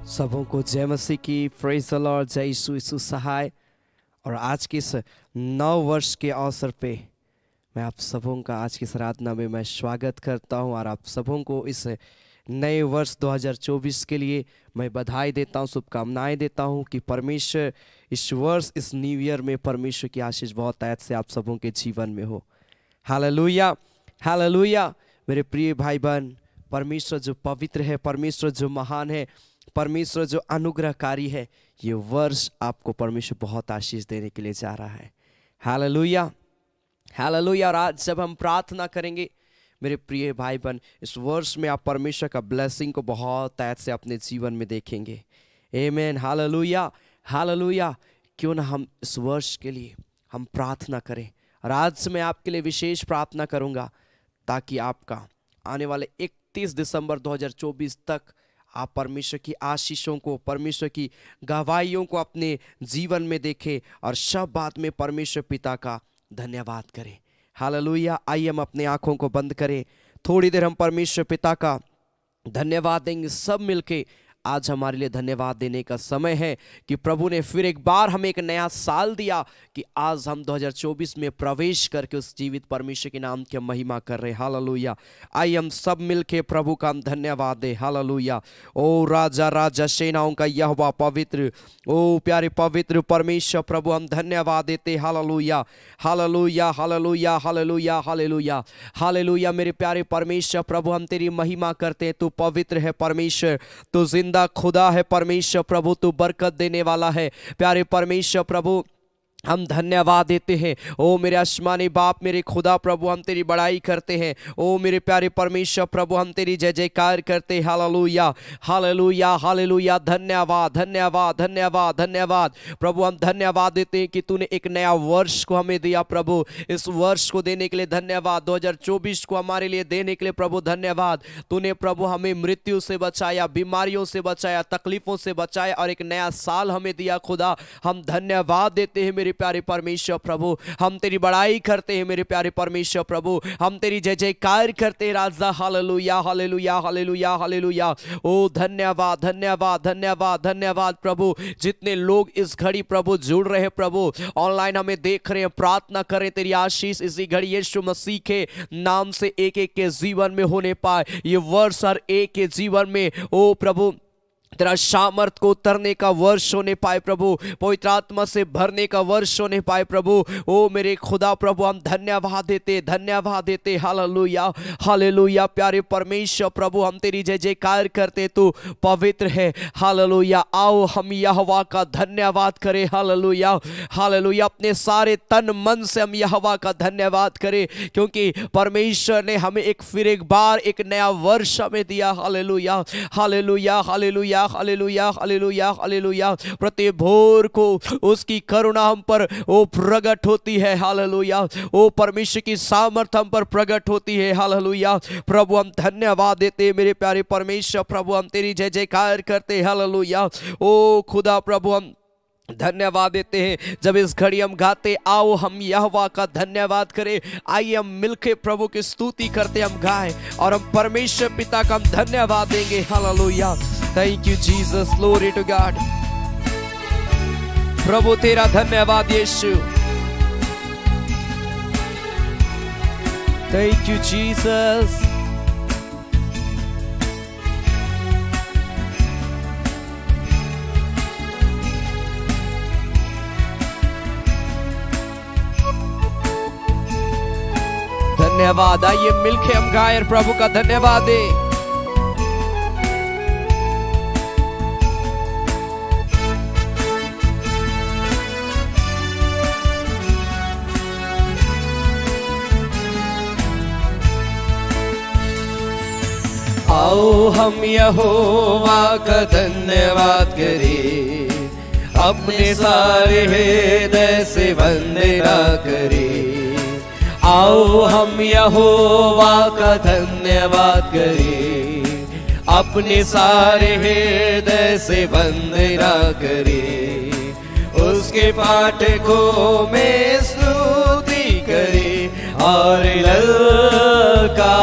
सबों को जय मसीह की, प्रेज द लॉर्ड, जय यीशु सहाय। और आज के इस नव वर्ष के अवसर पे मैं आप सबों का आज की इस आराधना में मैं स्वागत करता हूं और आप सबों को इस नए वर्ष 2024 के लिए मैं बधाई देता हूं, शुभकामनाएं देता हूं कि परमेश्वर इस वर्ष, इस न्यू ईयर में परमेश्वर की आशीष बहुत आयत से आप सबों के जीवन में हो। Hallelujah, hallelujah. मेरे प्रिय भाई बहन, परमेश्वर जो पवित्र है, परमेश्वर जो महान है, परमेश्वर जो अनुग्रहकारी है, ये वर्ष आपको परमेश्वर बहुत आशीष देने के लिए जा रहा है। Hallelujah, hallelujah. और आज जब हम प्रार्थना करेंगे मेरे प्रिय भाई बहन, इस वर्ष में आप परमेश्वर का ब्लेसिंग को बहुत ऐसे से अपने जीवन में देखेंगे। आमीन, हालेलुया, हालेलुया। क्यों ना हम इस वर्ष के लिए हम प्रार्थना करें। और आज मैं आपके लिए विशेष प्रार्थना करूंगा ताकि आपका आने वाले 31 दिसंबर 2024 तक आप परमेश्वर की आशीषों को, परमेश्वर की गवाहियों को अपने जीवन में देखें और सब बात में परमेश्वर पिता का धन्यवाद करें। हालेलुया। आइए हम अपने आंखों को बंद करें, थोड़ी देर हम परमेश्वर पिता का धन्यवाद देंगे सब मिलके। आज हमारे लिए धन्यवाद देने का समय है कि प्रभु ने फिर एक बार हमें एक नया साल दिया कि आज हम 2024 में प्रवेश करके उस जीवित परमेश्वर के नाम की महिमा कर रहे हैं। हालेलुया। आइए हम सब मिलके प्रभु का हम धन्यवाद दें। हालेलुया। ओ राजा राजा सेनाओं का यहोवा पवित्र, ओ प्यारे पवित्र परमेश्वर प्रभु, हम धन्यवाद देते। हालेलुया, हालेलुया, हालेलुया, हालेलुया, हालेलुया, हालेलुया। मेरे प्यारे परमेश्वर प्रभु, हम तेरी महिमा करते हैं। तू पवित्र है परमेश्वर, तू जिंदा खुदा है परमेश्वर प्रभु, तू बरकत देने वाला है। प्यारे परमेश्वर प्रभु, हम धन्यवाद देते हैं। ओ मेरे आसमानी बाप, मेरे खुदा प्रभु, हम तेरी बड़ाई करते हैं। ओ मेरे प्यारे परमेश्वर प्रभु, हम तेरी जय जयकार करते हैं। हालेलुया, हालेलुया, हालेलुया। धन्यवाद, धन्यवाद, धन्यवाद, धन्यवाद प्रभु। हम धन्यवाद देते हैं कि तूने एक नया वर्ष को हमें दिया प्रभु। इस वर्ष को देने के लिए धन्यवाद। 2024 को हमारे लिए देने के लिए प्रभु धन्यवाद। तूने प्रभु हमें मृत्यु से बचाया, बीमारियों से बचाया, तकलीफों से बचाया और एक नया साल हमें दिया खुदा। हम धन्यवाद देते हैं मेरे प्यारे परमेश्वर प्रभु, हम तेरी बड़ाई करते हैं मेरे प्यारे परमेश्वर प्रभु, हम तेरी जय जयकार करते हैं राजा। हालेलुया, हालेलुया, हालेलुया, हालेलुया। ओ धन्यवाद, धन्यवाद, धन्यवाद, धन्यवाद प्रभु। जितने लोग इस घड़ी प्रभु जुड़ रहे हैं प्रभु, ऑनलाइन हमें देख रहे हैं, प्रार्थना करें तेरी आशीष इसी घड़ी यीशु मसीह के नाम से एक एक के जीवन में होने पाए। ये वर्ष हर एक के जीवन में ओ प्रभु तेरा सामर्थ को उतरने का वर्ष होने पाए प्रभु, पवित्र आत्मा से भरने का वर्ष होने पाए प्रभु। ओ मेरे खुदा प्रभु, हम धन्यवाद देते, धन्यवाद देते। Hallelujah, hallelujah. प्यारे परमेश्वर प्रभु, हम तेरी जय जयकार करते, तू पवित्र है। हालेलुया। आओ हम यहोवा का धन्यवाद करें। Hallelujah, hallelujah. अपने सारे तन मन से हम यहोवा का धन्यवाद करें क्योंकि परमेश्वर ने हमें फिर एक बार एक नया वर्ष हमें दिया। हालेलुया, हालेलुया, हालेलुया, हालेलुया, हालेलुया, हालेलुया। प्रति भोर को उसकी करुणा हम पर ओ प्रकट होती है। हालेलुया। ओ परमेश्वर की सामर्थ हम पर प्रकट होती है। हालेलुया। प्रभु हम धन्यवाद देते मेरे प्यारे परमेश्वर प्रभु, हम तेरी जय जयकार करते। हालेलुया। ओ खुदा प्रभु, हम धन्यवाद देते हैं जब इस घड़ी हम गाते आओ हम यहोवा का धन्यवाद करें। आइए हम मिलके प्रभु की स्तुति करते, हम गाएं और हम परमेश्वर पिता का हम धन्यवाद देंगे। हालेलुया। Thank you Jesus, glory to God. प्रभु तेरा धन्यवाद यीशु। Thank you Jesus. धन्यवाद। आइए मिलके हम गाएं प्रभु का धन्यवाद दें। आओ हम यहोवा का धन्यवाद करें, अपने सारे हृदय से वंदना करें। आओ हम यहोवा का धन्यवाद करें, अपने सारे हृदय से वंदना करें। उसके पाठ को में स्तुति करें और ललकारे।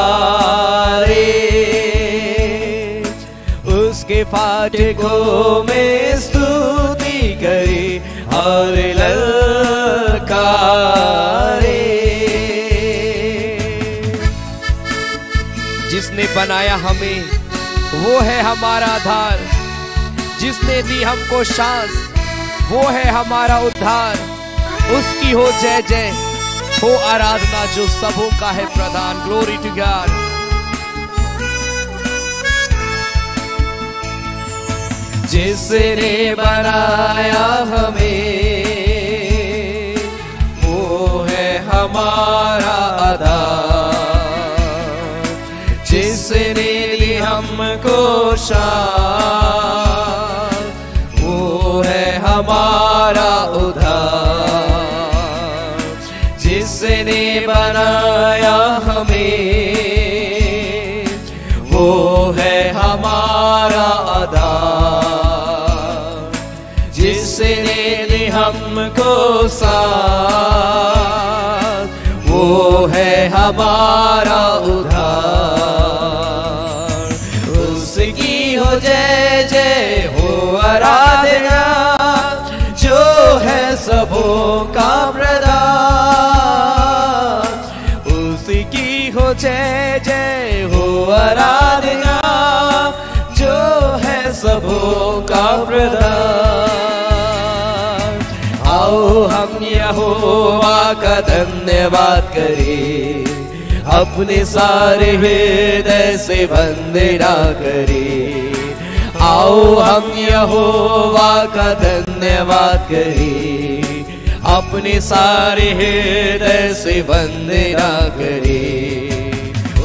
उसके फाटकों में स्तुति करे और ललकारे। जिसने बनाया हमें वो है हमारा आधार, जिसने दी हमको सांस वो है हमारा उद्धार। उसकी हो जय जय, हो आराधना जो सबों का है प्रधान। Glory to God. जिसने बनाया हमें वो है हमारा आधार, जिसने दी हमको शान वो है हमारा उद्धार। जिसने बनाया हमें वो है हमारा आधार, जिसने दी हमको साथ वो है हमारा उद्धार। उसकी हो जय जय, हो आराधना जो है सबों का प्रधान। उसकी हो जय जय, हो आराधना जो है सबों का प्रधान। आओ हम यहोवा का धन्यवाद करें, अपने सारे हृदय से वंदना करें। आओ हम यहोवा का धन्यवाद करें, अपने सारे हृदय से वंदना करें।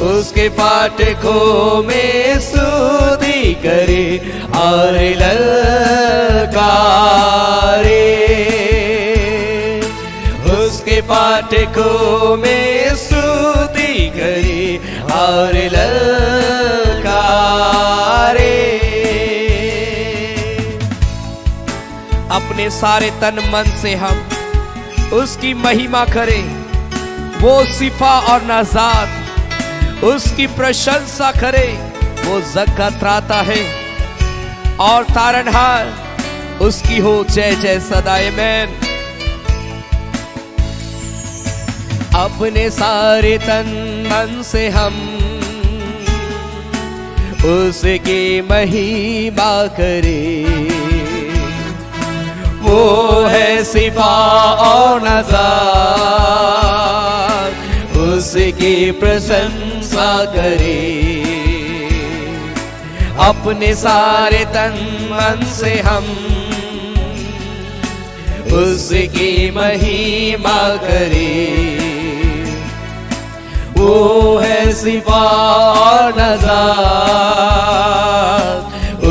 उसके फाटकों में स्तुति करे और ललकारे। उसके फाटकों में स्तुति करे और ललकारे। अपने सारे तन मन से हम उसकी महिमा करें। वो सिफा और नजात उसकी प्रशंसा करें। वो जक्का त्राता है और तारनहार, उसकी हो जय जय सदा। आमीन। अपने सारे तन मन से हम उसकी महिमा करें। वो है सिफा और नज़ार, उसकी प्रशंसा करें। अपने सारे तन मन से हम उसकी महिमा करें। वो है सिफा और नज़ार,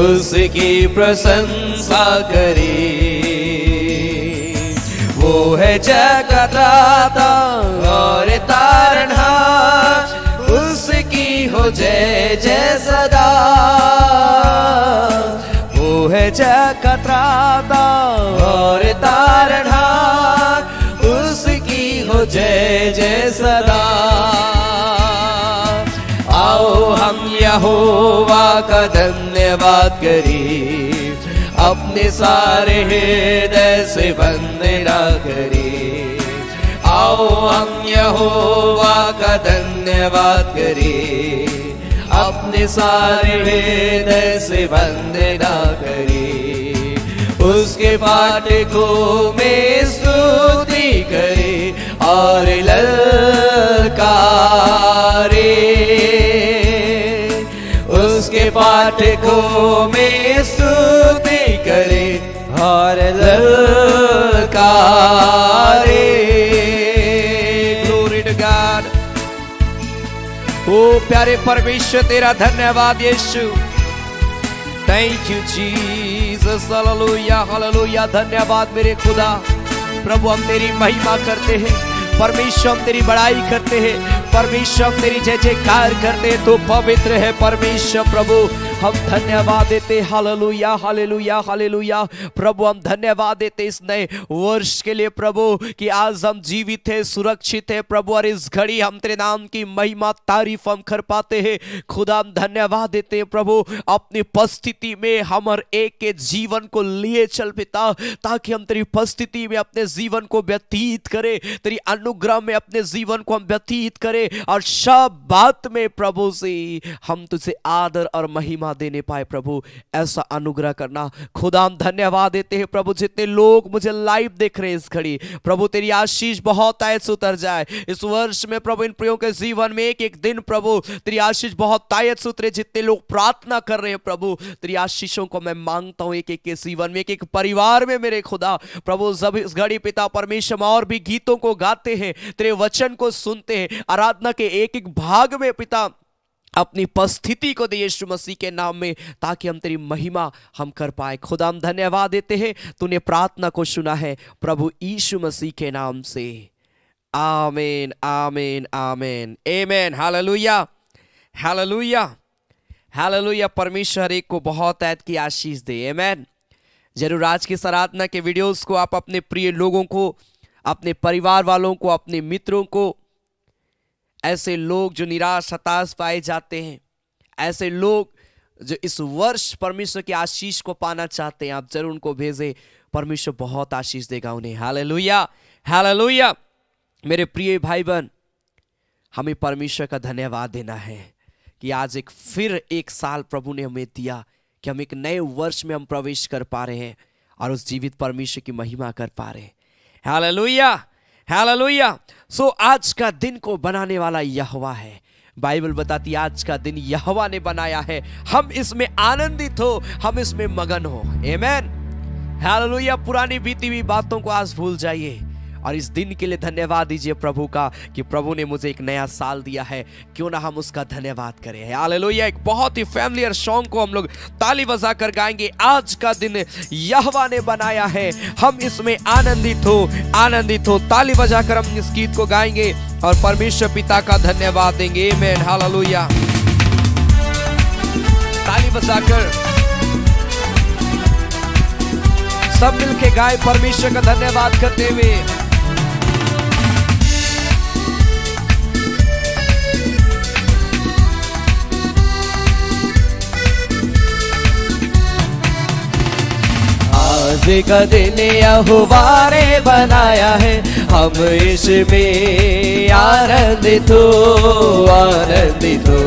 उसकी प्रशंसा करें। वो है जगदाता और तारनहार, उसकी हो जय जय सदा। वो है जगदाता और तारनहार, उसकी हो जय जय सदा। आओ हम यहोवा का धन्यवाद करें, अपने सारे हृदय से वंदना करें। आओ हम यहोवा का धन्यवाद करें, अपने सारे हृदय से वंदना करें। उसके फाटकों में स्तुति करें और ललकारे। उसके फाटकों में स्तुति करे और ललकारे। Glory to God. ओ प्यारे परमेश्वर तेरा धन्यवाद यीशु। Thank you Jesus. हालेलुया हालेलुया। धन्यवाद मेरे खुदा। प्रभु हम तेरी महिमा करते हैं, परमेश्वर हम तेरी बड़ाई करते हैं। परमेश्वर तेरी जय जयकार करते, तो पवित्र है परमेश्वर प्रभु। हम धन्यवाद देते, हालेलुया हालेलुया हालेलुया। प्रभु हम धन्यवाद देते इस नए वर्ष के लिए प्रभु, कि आज हम जीवित है, सुरक्षित है प्रभु, और इस घड़ी हम तेरे नाम की महिमा तारीफ हम कर पाते हैं। खुदा हम धन्यवाद देते हैं प्रभु, अपनी उपस्थिति में हमारे एक के जीवन को लिए चल पिता, ताकि हम तेरी उपस्थिति में अपने जीवन को व्यतीत करें, तेरी अनुग्रह में अपने जीवन को हम व्यतीत करें, और सब बात में प्रभु से हम तुझे आदर और महिमा देने पाए प्रभु, ऐसा अनुग्रह करना। खुदा हम धन्यवाद देते हैं प्रभु, जितने लोग मुझे लाइव देख रहे हैं इस घड़ी प्रभु, तेरी आशीष बहुत आयत से उतर जाए इस वर्ष में प्रभु। इन प्रियों के जीवन में एक एक दिन प्रभु तेरी आशीष बहुत आयत से उतरे। जितने लोग प्रार्थना कर रहे हैं प्रभु, तेरी आशीषों को मैं मांगता हूं एक एक के जीवन में, एक एक परिवार में मेरे खुदा प्रभु। जब इस घड़ी पिता परमेश्वर और भी गीतों को गाते हैं, तेरे वचन को सुनते हैं, आराधना के एक एक भाग में पिता अपनी उपस्थिति को दे यीशु मसीह के नाम में, ताकि हम तेरी महिमा हम कर पाए। खुदा हम धन्यवाद देते हैं, तूने प्रार्थना को सुना है प्रभु यीशु मसीह के नाम से, आमीन आमीन आमीन आमीन। हालेलुया हालेलुया हालेलुया। परमेश्वर एक को बहुत ऐत की आशीष दे, आमीन। जरूर आज की आराधना के वीडियोस को आप अपने प्रिय लोगों को, अपने परिवार वालों को, अपने मित्रों को, ऐसे लोग जो निराश हताश पाए जाते हैं, ऐसे लोग जो इस वर्ष परमेश्वर की आशीष को पाना चाहते हैं, आप जरूर उनको भेजें। परमेश्वर बहुत आशीष देगा उन्हें। Hallelujah hallelujah. मेरे प्रिय भाई बहन, हमें परमेश्वर का धन्यवाद देना है कि आज फिर एक साल प्रभु ने हमें दिया, कि हम एक नए वर्ष में हम प्रवेश कर पा रहे हैं और उस जीवित परमेश्वर की महिमा कर पा रहे हैं। हालेलुया हालेलुया। सो आज का दिन को बनाने वाला यहोवा है। बाइबल बताती आज का दिन यहोवा ने बनाया है, हम इसमें आनंदित हो, हम इसमें मगन हो। आमीन हालेलुया। पुरानी बीती हुई बातों को आज भूल जाइए और इस दिन के लिए धन्यवाद दीजिए प्रभु का, कि प्रभु ने मुझे एक नया साल दिया है, क्यों ना हम उसका धन्यवाद करें। हालेलुया। एक बहुत ही फैमिलियर सॉन्ग को हम लोग ताली बजा कर गाएंगे। आज का दिन यहोवा ने बनाया है, हम इसमें आनंदित हो आनंदित हो। ताली बजाकर हम इस गीत को गाएंगे और परमेश्वर पिता का धन्यवाद देंगे। आमीन हालेलुया। ताली बजाकर सब मिलके गाए परमेश्वर का धन्यवाद करते हुए। आज का दिन यहोवा ने बनाया है, हम इसमें आनंदित हो आनंदित हो।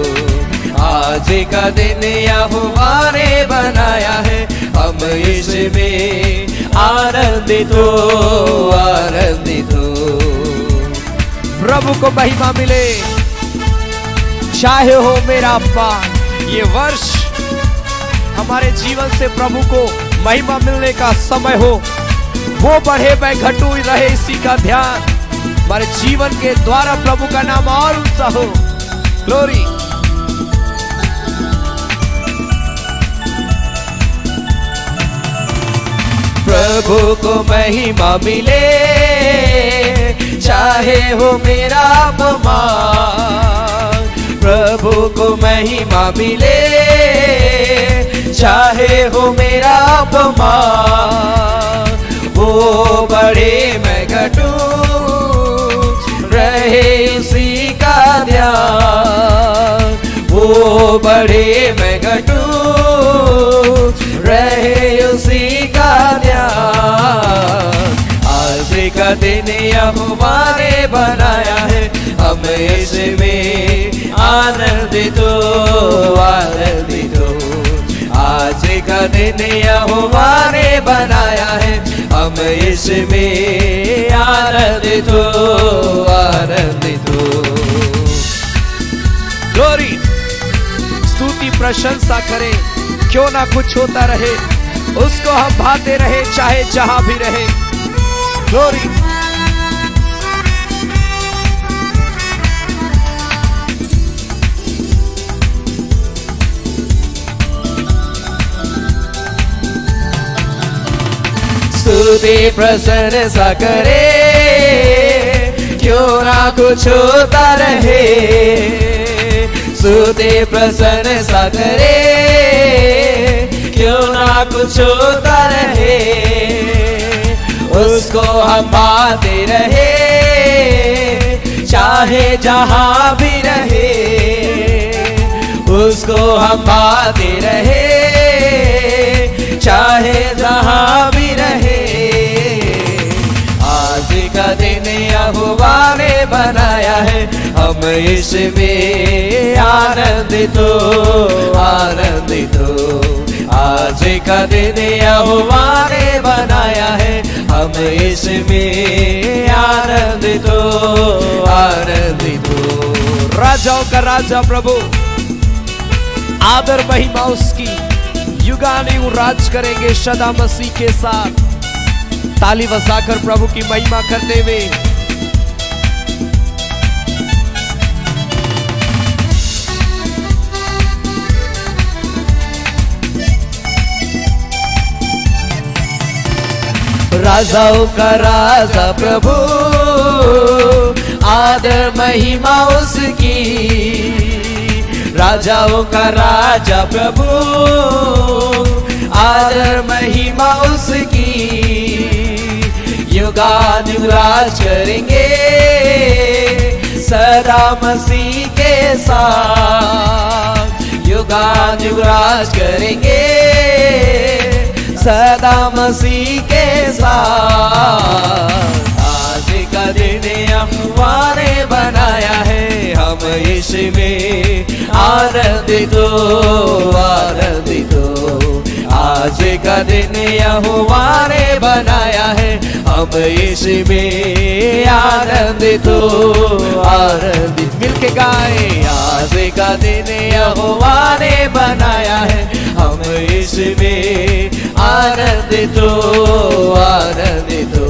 आज का दिन यहोवा ने बनाया है, हम इसमें आनंदित हो आनंदित हो। प्रभु को महिमा मिले, चाहे हो मेरा पार। ये वर्ष हमारे जीवन से प्रभु को महिमा मिलने का समय हो, वो बढ़े मैं घटू रहे इसी का ध्यान, हमारे जीवन के द्वारा प्रभु का नाम और ऊंचा हो। ग्लोरी। प्रभु को महिमा मिले, चाहे हो मेरा अपमान। प्रभु को महिमा मिले, चाहे हो मेरा अपमान। वो बड़े मैं घटूं, रहे उसी का ध्यान। वो बड़े मैं घटूं, रहे उसी का ध्यान। आज का दिन यहोवा ने बनाया है, हम इसमें आनंदित हो आनंदित हो। आज का दिन यहोवा ने बनाया है, हम इसमें आनंदित हो आनंदित हो। ग्लोरी। स्तुति प्रशंसा करें, क्यों ना कुछ होता रहे, उसको हम भाते रहे, चाहे जहां भी रहे। ग्लोरी। स्तुति प्रशंसा करे, क्यों ना कुछ होता रहे, स्तुति प्रशंसा करे, क्यों ना कुछ होता रहे, उसको हम पाते रहे, चाहे जहां भी रहे, उसको हम पाते रहे, चाहे जहां भी रहे। आज का दिन यहोवा ने बनाया है, हम इसमें आनंदित हो, आनंदित हो। आज का दिन यहोवा ने बनाया है, हम इसमें आनंदित हो, आनंदित हो। राजाओं का राजा प्रभु, आदर महिमा उसकी, युगानुयुग राज करेंगे सदा मसीह के साथ। ताली बजाकर प्रभु की महिमा करते हुए राजाओं का राजा प्रभु, आदर महिमा उसकी, राजाओं का राजा प्रभु, आदर महिमा उसकी, युगानुयुग राज करेंगे सदा मसीह के साथ, युगानुयुग राज करेंगे सदा मसीह के साथ। आज का दिन यहोवा ने बनाया है, हम इसमें आनंदित हो, आनंदित हो। आज का दिन यहोवा ने बनाया है, हम इसमें आनंदित हो, आनंदित। मिलके गाए, आज का दिन यहोवा ने बनाया है, हम इसमें आनंदित हो, आनंदित हो।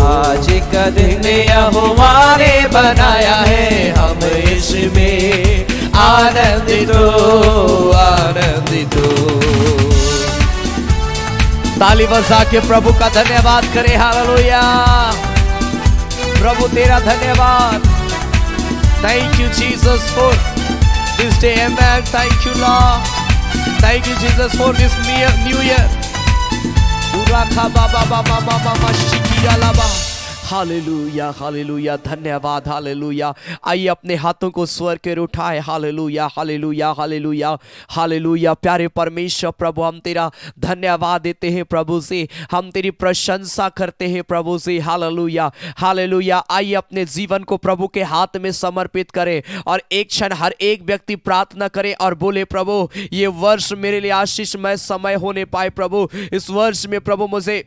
आज का दिन यहोवा ने बनाया है, हम इसमें आनंदित हो, आनंदित हो। ताली बजा के प्रभु का धन्यवाद करें। हालेलुया। प्रभु तेरा धन्यवाद। Thank you Jesus for this day. Amen. Thank you Lord. Thank you Jesus for this new year. पूरा खा बाबा बाबा बाबा शिकिरा लाबा। हालेलुया, हालेलुया, धन्यवाद, हालेलुया। आइए अपने हाथों को स्वर के उठाए। हालेलुया, हालेलुया, हालेलुया, हालेलुया। प्यारे परमेश्वर प्रभु, हम तेरा धन्यवाद देते हैं प्रभु से, हम तेरी प्रशंसा करते हैं प्रभु से। Hallelujah, hallelujah. आइए अपने जीवन को प्रभु के हाथ में समर्पित करें और एक क्षण हर एक व्यक्ति प्रार्थना करे और बोले, प्रभु ये वर्ष मेरे लिए आशीषमय समय होने पाए। प्रभु इस वर्ष में प्रभु मुझे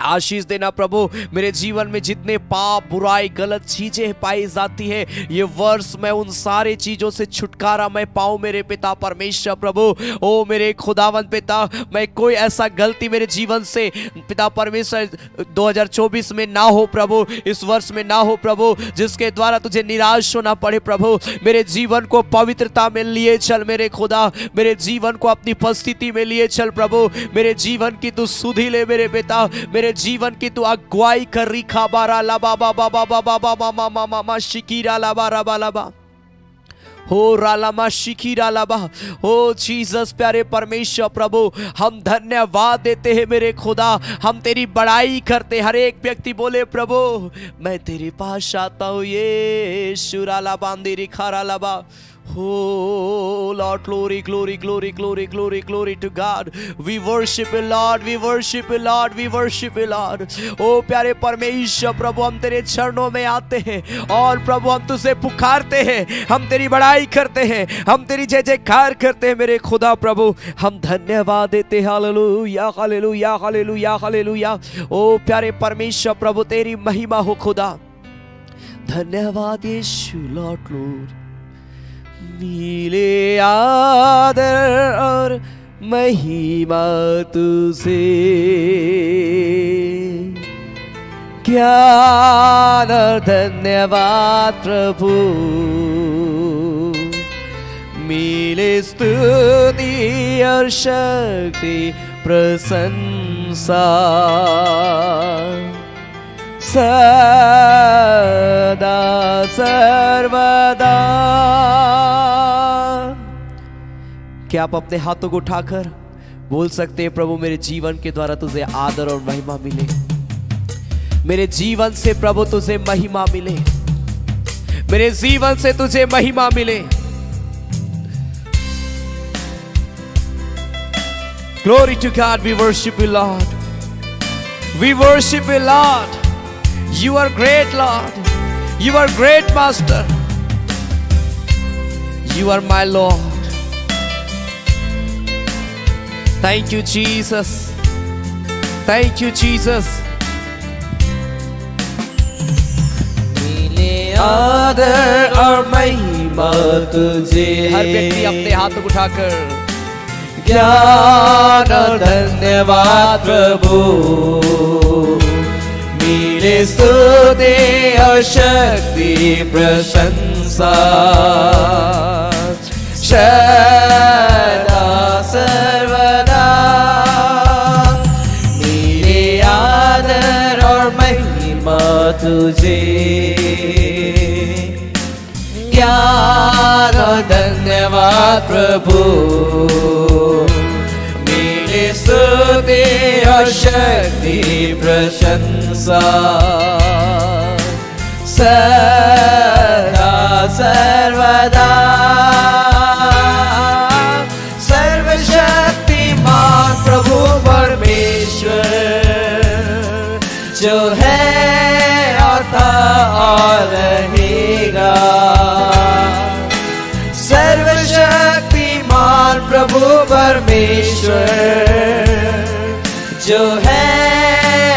आशीष देना। प्रभु मेरे जीवन में जितने पाप, बुराई, गलत चीजें पाई जाती है, ये वर्ष मैं उन सारे चीजों से छुटकारा मैं पाऊं मेरे पिता परमेश्वर। प्रभु ओ मेरे खुदावंत पिता, मैं कोई ऐसा गलती मेरे जीवन से पिता परमेश्वर 2024 में ना हो प्रभु, इस वर्ष में ना हो प्रभु, जिसके द्वारा तुझे निराश होना पड़े। प्रभु मेरे जीवन को पवित्रता में लिए चल मेरे खुदा, मेरे जीवन को अपनी उपस्थिति में लिए चल प्रभु। मेरे जीवन की तू सुधि ले मेरे पिता, मेरे जीवन की तू अगुवाई कर। रिखा बारा लाबा बाबा बाबा बाबा मामा मामा शिकीरा लाबा राबा लाबा हो रालामा शिकीरा लाबा। हो जीसस प्यारे परमेश्वर प्रभु, हम धन्यवाद देते हैं मेरे खुदा, हम तेरी बड़ाई करते। हर एक व्यक्ति बोले, प्रभु मैं तेरे पास आता हूँ। ये शुराला बांदी रिखारा लाबा। Oh Lord, glory, glory, glory, glory, glory, glory to God. We worship you Lord, we worship you Lord, we worship you Lord. ओ प्यारे परमेश्वर प्रभु, हम तेरे चरणों में आते हैं और प्रभु हम तुझसे पुकारते हैं, हम तेरी बड़ाई करते हैं, हम तेरी जय जयकार करते हैं मेरे खुदा। प्रभु हम धन्यवाद देते हैं। हालेलुया, हालेलुया, हालेलुया, हालेलुया। ओ प्यारे परमेश्वर प्रभु, तेरी महिमा हो खुदा। धन्यवाद यीशु। लॉर्ड लॉर्ड मिले आदर और महिमा तुझे, ज्ञान और धन्यवाद प्रभु, मिले स्तुति और शक्ति प्रशंसा, सदा सर्वदा। क्या आप अपने हाथों को उठाकर बोल सकते हैं, प्रभु मेरे जीवन के द्वारा तुझे आदर और महिमा मिले, मेरे जीवन से प्रभु तुझे महिमा मिले, मेरे जीवन से तुझे महिमा मिले। Glory to God, we worship you, Lord. We worship you, Lord. You are great, Lord. You are great, Master. You are my Lord. Thank you, Jesus. Thank you, Jesus. मिले आदर और महिमा तुझे। हर व्यक्ति अपने हाथ उठाकर ज्ञान और धन्यवाद प्रभु, मिले स्तुति और शक्ति प्रशंसा सदा सर्वदा। मेरे आदर और महिमा तुझे, ज्ञान और धन्यवाद प्रभु, मेरे स्तुति और शक्ति प्रशंसा सदा सर्वदा। सर्वशक्तिमान प्रभु परमेश्वर जो है और था और रहेगा। सर्वशक्तिमान प्रभु परमेश्वर जो है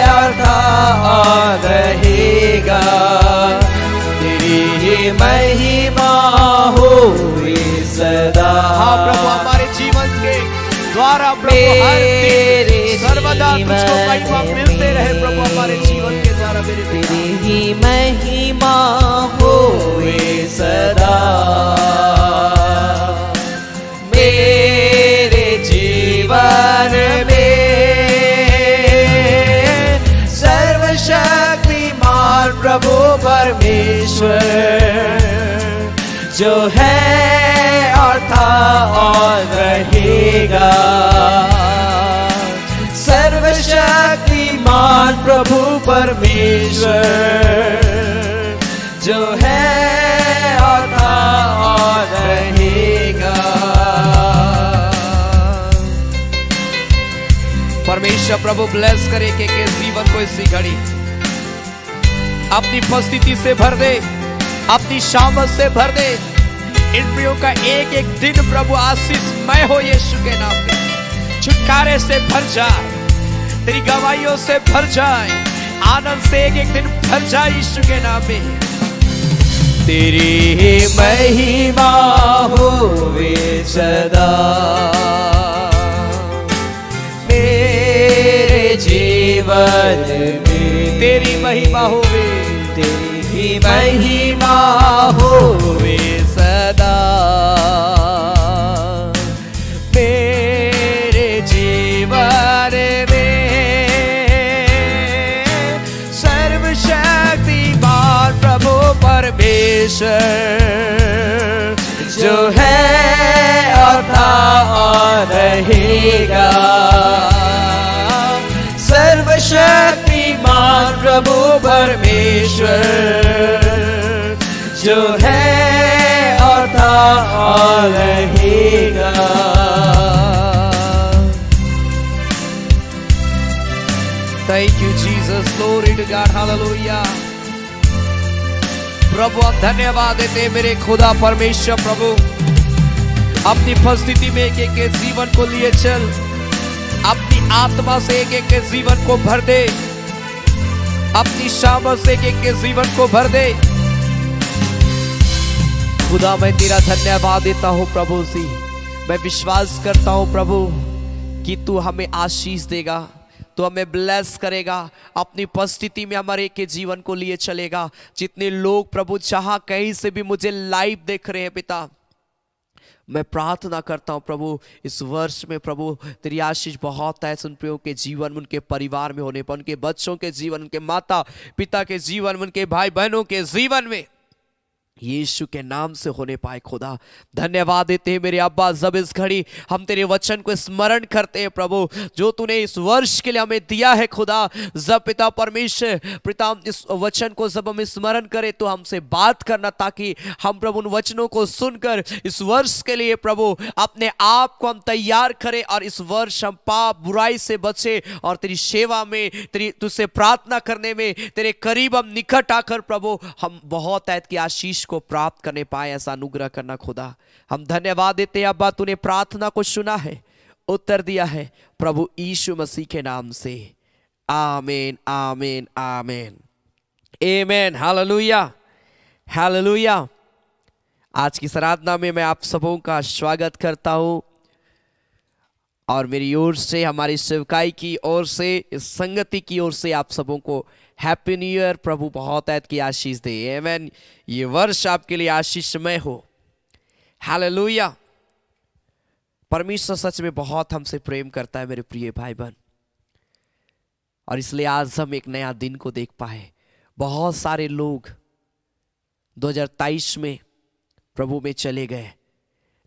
और था और रहेगा। तेरी ही महिमा होगी सदा। हाँ प्रभु, हमारे जीवन के द्वारा प्रभु हर दिन सर्वदा तुझको महिमा मिलते रहे प्रभु, हमारे जीवन के द्वारा मेरे तेरी ही महिमा होगी सदा। मेरे जीवन में सर्वशक्तिमान प्रभु परमेश्वर जो है और था और रहेगा। सर्वशक्तिमान प्रभु परमेश्वर जो है और था और रहेगा। परमेश्वर प्रभु ब्लेस करे के जीवन को इसी घड़ी अपनी उपस्थिति से भर दे, अपनी शामत से भर दे। इन प्रियों का एक एक दिन प्रभु आशीषमय हो यीशु के नाम में। छुटकारे से भर जाए, तेरी गवाहियों से भर जाए, आनंद से एक एक दिन भर जाए यीशु के नाम में। तेरी महिमा होवे सदा मेरे जीवन में। तेरी महिमा होवे, तेरी महिमा होवे सदा मेरे जीवन में। सर्वशक्तिमान प्रभु परमेश्वर जो है और था और रहेगा। सर्वशक्तिमान प्रभु परमेश्वर जो है और था और रहेगा। Thank you Jesus, glory to God, hallelujah। प्रभु हम धन्यवाद देते मेरे खुदा परमेश्वर। प्रभु अपनी उपस्थिति में एक एक जीवन को लिए चल, अपनी आत्मा से एक एक जीवन को भर दे, अपनी शामत से एक एक जीवन को भर दे। खुदा मैं तेरा धन्यवाद देता हूँ प्रभु जी। मैं विश्वास करता हूँ प्रभु कि तू हमें आशीष देगा, तो हमें ब्लेस करेगा, अपनी उपस्थिति में हमारे के जीवन को लिए चलेगा। जितने लोग प्रभु जहां कहीं से भी मुझे लाइव देख रहे हैं पिता, मैं प्रार्थना करता हूँ प्रभु, इस वर्ष में प्रभु तेरी आशीष बहुत है उन प्रियों के जीवन में, उनके परिवार में होने पर, उनके बच्चों के जीवन, उनके माता पिता के जीवन में, उनके भाई बहनों के जीवन में यीशु के नाम से होने पाए। खुदा धन्यवाद देते हैं मेरे अब्बा, जब इस घड़ी हम तेरे वचन को स्मरण करते हैं प्रभु, जो तूने इस वर्ष के लिए हमें दिया है खुदा, जब पिता परमेश्वर पिता इस वचन को जब हम स्मरण करें तो हमसे बात करना, ताकि हम प्रभु उन वचनों को सुनकर इस वर्ष के लिए प्रभु अपने आप को हम तैयार करें, और इस वर्ष हम पाप बुराई से बचे और तेरी सेवा में, तेरी तुझसे प्रार्थना करने में तेरे करीब हम निकट आकर प्रभु हम बहुत ऐत की आशीष को प्राप्त करने पाए, ऐसा अनुग्रह करना खुदा। हम धन्यवाद देते हैं अब्बा, तूने प्रार्थना को सुना है, उत्तर दिया है प्रभु यीशु मसीह के नाम से, आमीन आमीन आमीन आमीन। Hallelujah hallelujah. आज की आराधना में मैं आप सबों का स्वागत करता हूं, और मेरी ओर से, हमारी सेवकाई की ओर से, इस संगति की ओर से आप सबों को हैप्पी न्यू ईयर। प्रभु बहुत ऐत की आशीष दे, आमीन। ये वर्ष आपके लिए आशीषमय हो। हालेलुया। परमेश्वर सच में बहुत हमसे प्रेम करता है मेरे प्रिय भाई बहन, और इसलिए आज हम एक नया दिन को देख पाए। बहुत सारे लोग 2023 में प्रभु में चले गए,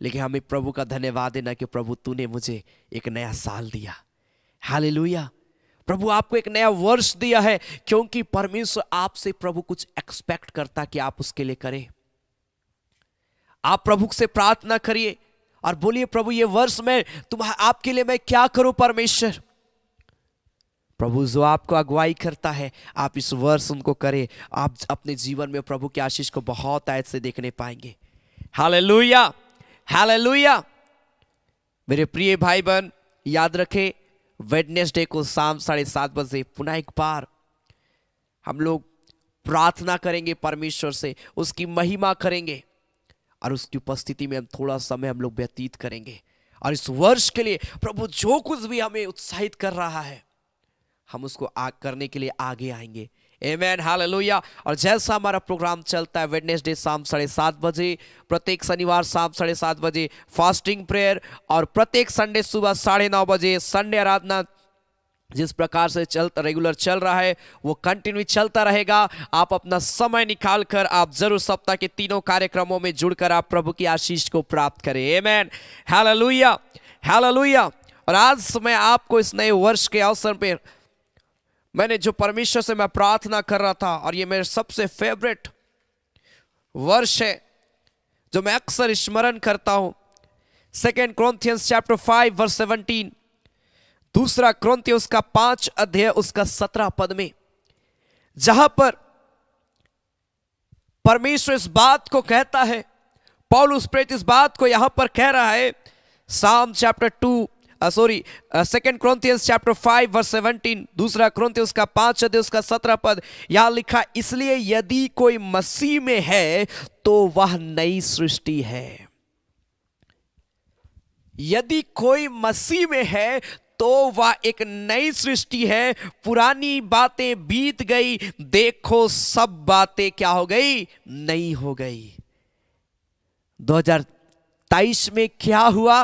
लेकिन हमें प्रभु का धन्यवाद देना कि प्रभु तूने मुझे एक नया साल दिया। हालेलुया। प्रभु आपको एक नया वर्ष दिया है, क्योंकि परमेश्वर आपसे प्रभु कुछ एक्सपेक्ट करता कि आप उसके लिए करें। आप प्रभु से प्रार्थना करिए और बोलिए, प्रभु ये वर्ष में आपके लिए मैं क्या करूं परमेश्वर। प्रभु जो आपको अगुवाई करता है, आप इस वर्ष उनको करें, आप अपने जीवन में प्रभु की आशीष को बहुत आयत से देखने पाएंगे। Hallelujah hallelujah. मेरे प्रिय भाई बहन, याद रखें वेडनेसडे को शाम 7:30 बजे पुनः एक बार हम लोग प्रार्थना करेंगे परमेश्वर से, उसकी महिमा करेंगे, और उसकी उपस्थिति में हम थोड़ा समय हम लोग व्यतीत करेंगे। और इस वर्ष के लिए प्रभु जो कुछ भी हमें उत्साहित कर रहा है, हम उसको करने के लिए आगे आएंगे। आमीन हालेलुया। और जैसा हमारा प्रोग्राम चलता है, वेडनेसडे शाम 7:30 बजे, प्रत्येक शनिवार शाम 7:30 बजे फास्टिंग प्रेयर, और प्रत्येक संडे सुबह 9:30 बजे संडे आराधना। जिस प्रकार से रेगुलर चल रहा है वो कंटिन्यू चलता रहेगा। आप अपना समय निकालकर आप जरूर सप्ताह के तीनों कार्यक्रमों में जुड़कर आप प्रभु की आशीष को प्राप्त करें। आमीन हालेलुया हालेलुया। और आज मैं आपको इस नए वर्ष के अवसर पर मैंने जो परमेश्वर से मैं प्रार्थना कर रहा था, और ये मेरे सबसे फेवरेट वर्ष है जो मैं अक्सर स्मरण करता हूं, 2 Corinthians chapter 5 verse 17, दूसरा कुरिन्थियों उसका 5 अध्याय उसका 17 पद में, जहां पर परमेश्वर इस बात को कहता है, पौलुस प्रेरित इस बात को यहां पर कह रहा है। सेकेंड Corinthians chapter 5 verse 17, दूसरा कुरिन्थियों उसका 5 अध्याय उसका 17 पद, यहां लिखा, इसलिए यदि कोई मसीह में है तो वह नई सृष्टि है। यदि कोई मसीह में है तो वह एक नई सृष्टि है, पुरानी बातें बीत गई, देखो सब बातें क्या हो गई, नई हो गई। 2023 में क्या हुआ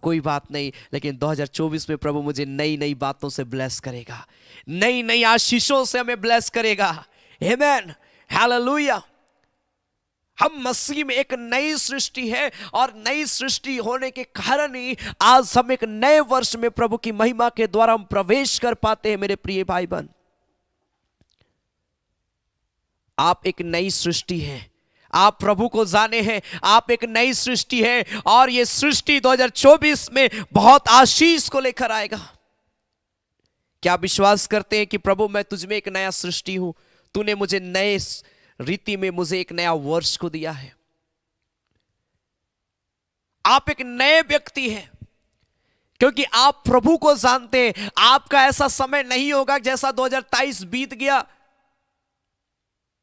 कोई बात नहीं, लेकिन 2024 में प्रभु मुझे नई नई बातों से ब्लेस करेगा, नई नई आशीषों से हमें ब्लेस करेगा। आमीन हालेलुया। हम मसीह में एक नई सृष्टि है, और नई सृष्टि होने के कारण ही आज हम एक नए वर्ष में प्रभु की महिमा के द्वारा हम प्रवेश कर पाते हैं। मेरे प्रिय भाई बहन, आप एक नई सृष्टि हैं, आप प्रभु को जाने हैं, आप एक नई सृष्टि है, और ये सृष्टि 2024 में बहुत आशीष को लेकर आएगा। क्या विश्वास करते हैं कि प्रभु मैं तुझ में एक नया सृष्टि हूं, तूने मुझे नए रीति में मुझे एक नया वर्ष को दिया है। आप एक नए व्यक्ति हैं, क्योंकि आप प्रभु को जानते हैं। आपका ऐसा समय नहीं होगा जैसा 2023 बीत गया,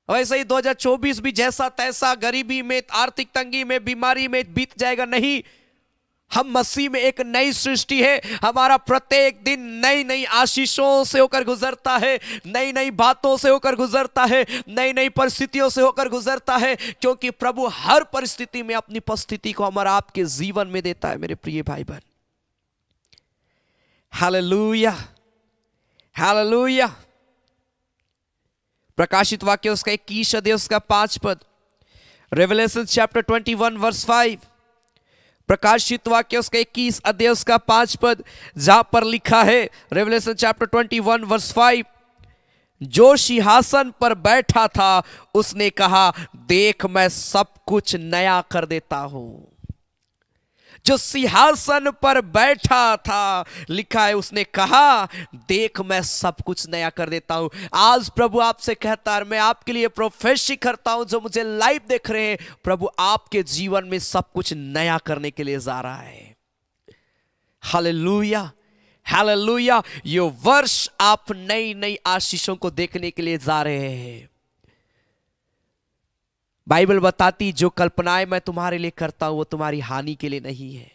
वैसे ही 2024 भी जैसा तैसा गरीबी में, आर्थिक तंगी में, बीमारी में बीत जाएगा। नहीं, हम मसीह में एक नई सृष्टि है। हमारा प्रत्येक दिन नई नई आशीषों से होकर गुजरता है, नई नई बातों से होकर गुजरता है, नई नई परिस्थितियों से होकर गुजरता है, क्योंकि प्रभु हर परिस्थिति में अपनी उपस्थिति को हमारा आपके जीवन में देता है मेरे प्रिय भाई बहन। Hallelujah, hallelujah. प्रकाशित वाक्य उसका 21 अध्याय उसका 5 पद, रेवलेशन चैप्टर 21 वर्स 5। प्रकाशित वाक्य उसका 21 अध्याय उसका 5 पद, जहां पर लिखा है, रेवलेशन चैप्टर 21 वर्स 5, जो सिंहासन पर बैठा था उसने कहा, देख मैं सब कुछ नया कर देता हूं। जो सिंहासन पर बैठा था, लिखा है, उसने कहा, देख मैं सब कुछ नया कर देता हूं। आज प्रभु आपसे कहता है, मैं आपके लिए प्रोफेसी करता हूं, जो मुझे लाइव देख रहे हैं, प्रभु आपके जीवन में सब कुछ नया करने के लिए जा रहा है। Hallelujah, hallelujah. ये वर्ष आप नई नई आशीषों को देखने के लिए जा रहे हैं। बाइबल बताती, जो कल्पनाएं मैं तुम्हारे लिए करता हूं वो तुम्हारी हानि के लिए नहीं है,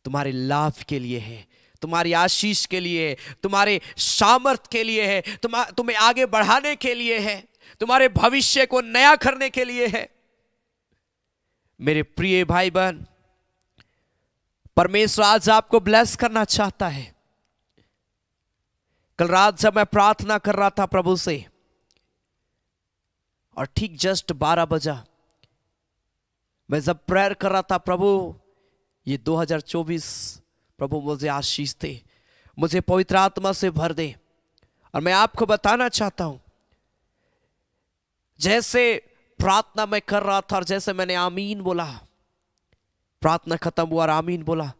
तुम्हारे लाभ के लिए है, तुम्हारी आशीष के लिए है, तुम्हारे सामर्थ के लिए है, तुम्हें आगे बढ़ाने के लिए है, तुम्हारे भविष्य को नया करने के लिए है। मेरे प्रिय भाई बहन, परमेश्वर आज आपको ब्लेस करना चाहता है। कल रात जब मैं प्रार्थना कर रहा था प्रभु से, और ठीक जस्ट 12 बजा, मैं जब प्रेयर कर रहा था, प्रभु ये 2024 प्रभु मुझे आशीष दे, मुझे पवित्र आत्मा से भर दे। और मैं आपको बताना चाहता हूं, जैसे प्रार्थना मैं कर रहा था और जैसे मैंने आमीन बोला, प्रार्थना खत्म हुआ और आमीन बोला,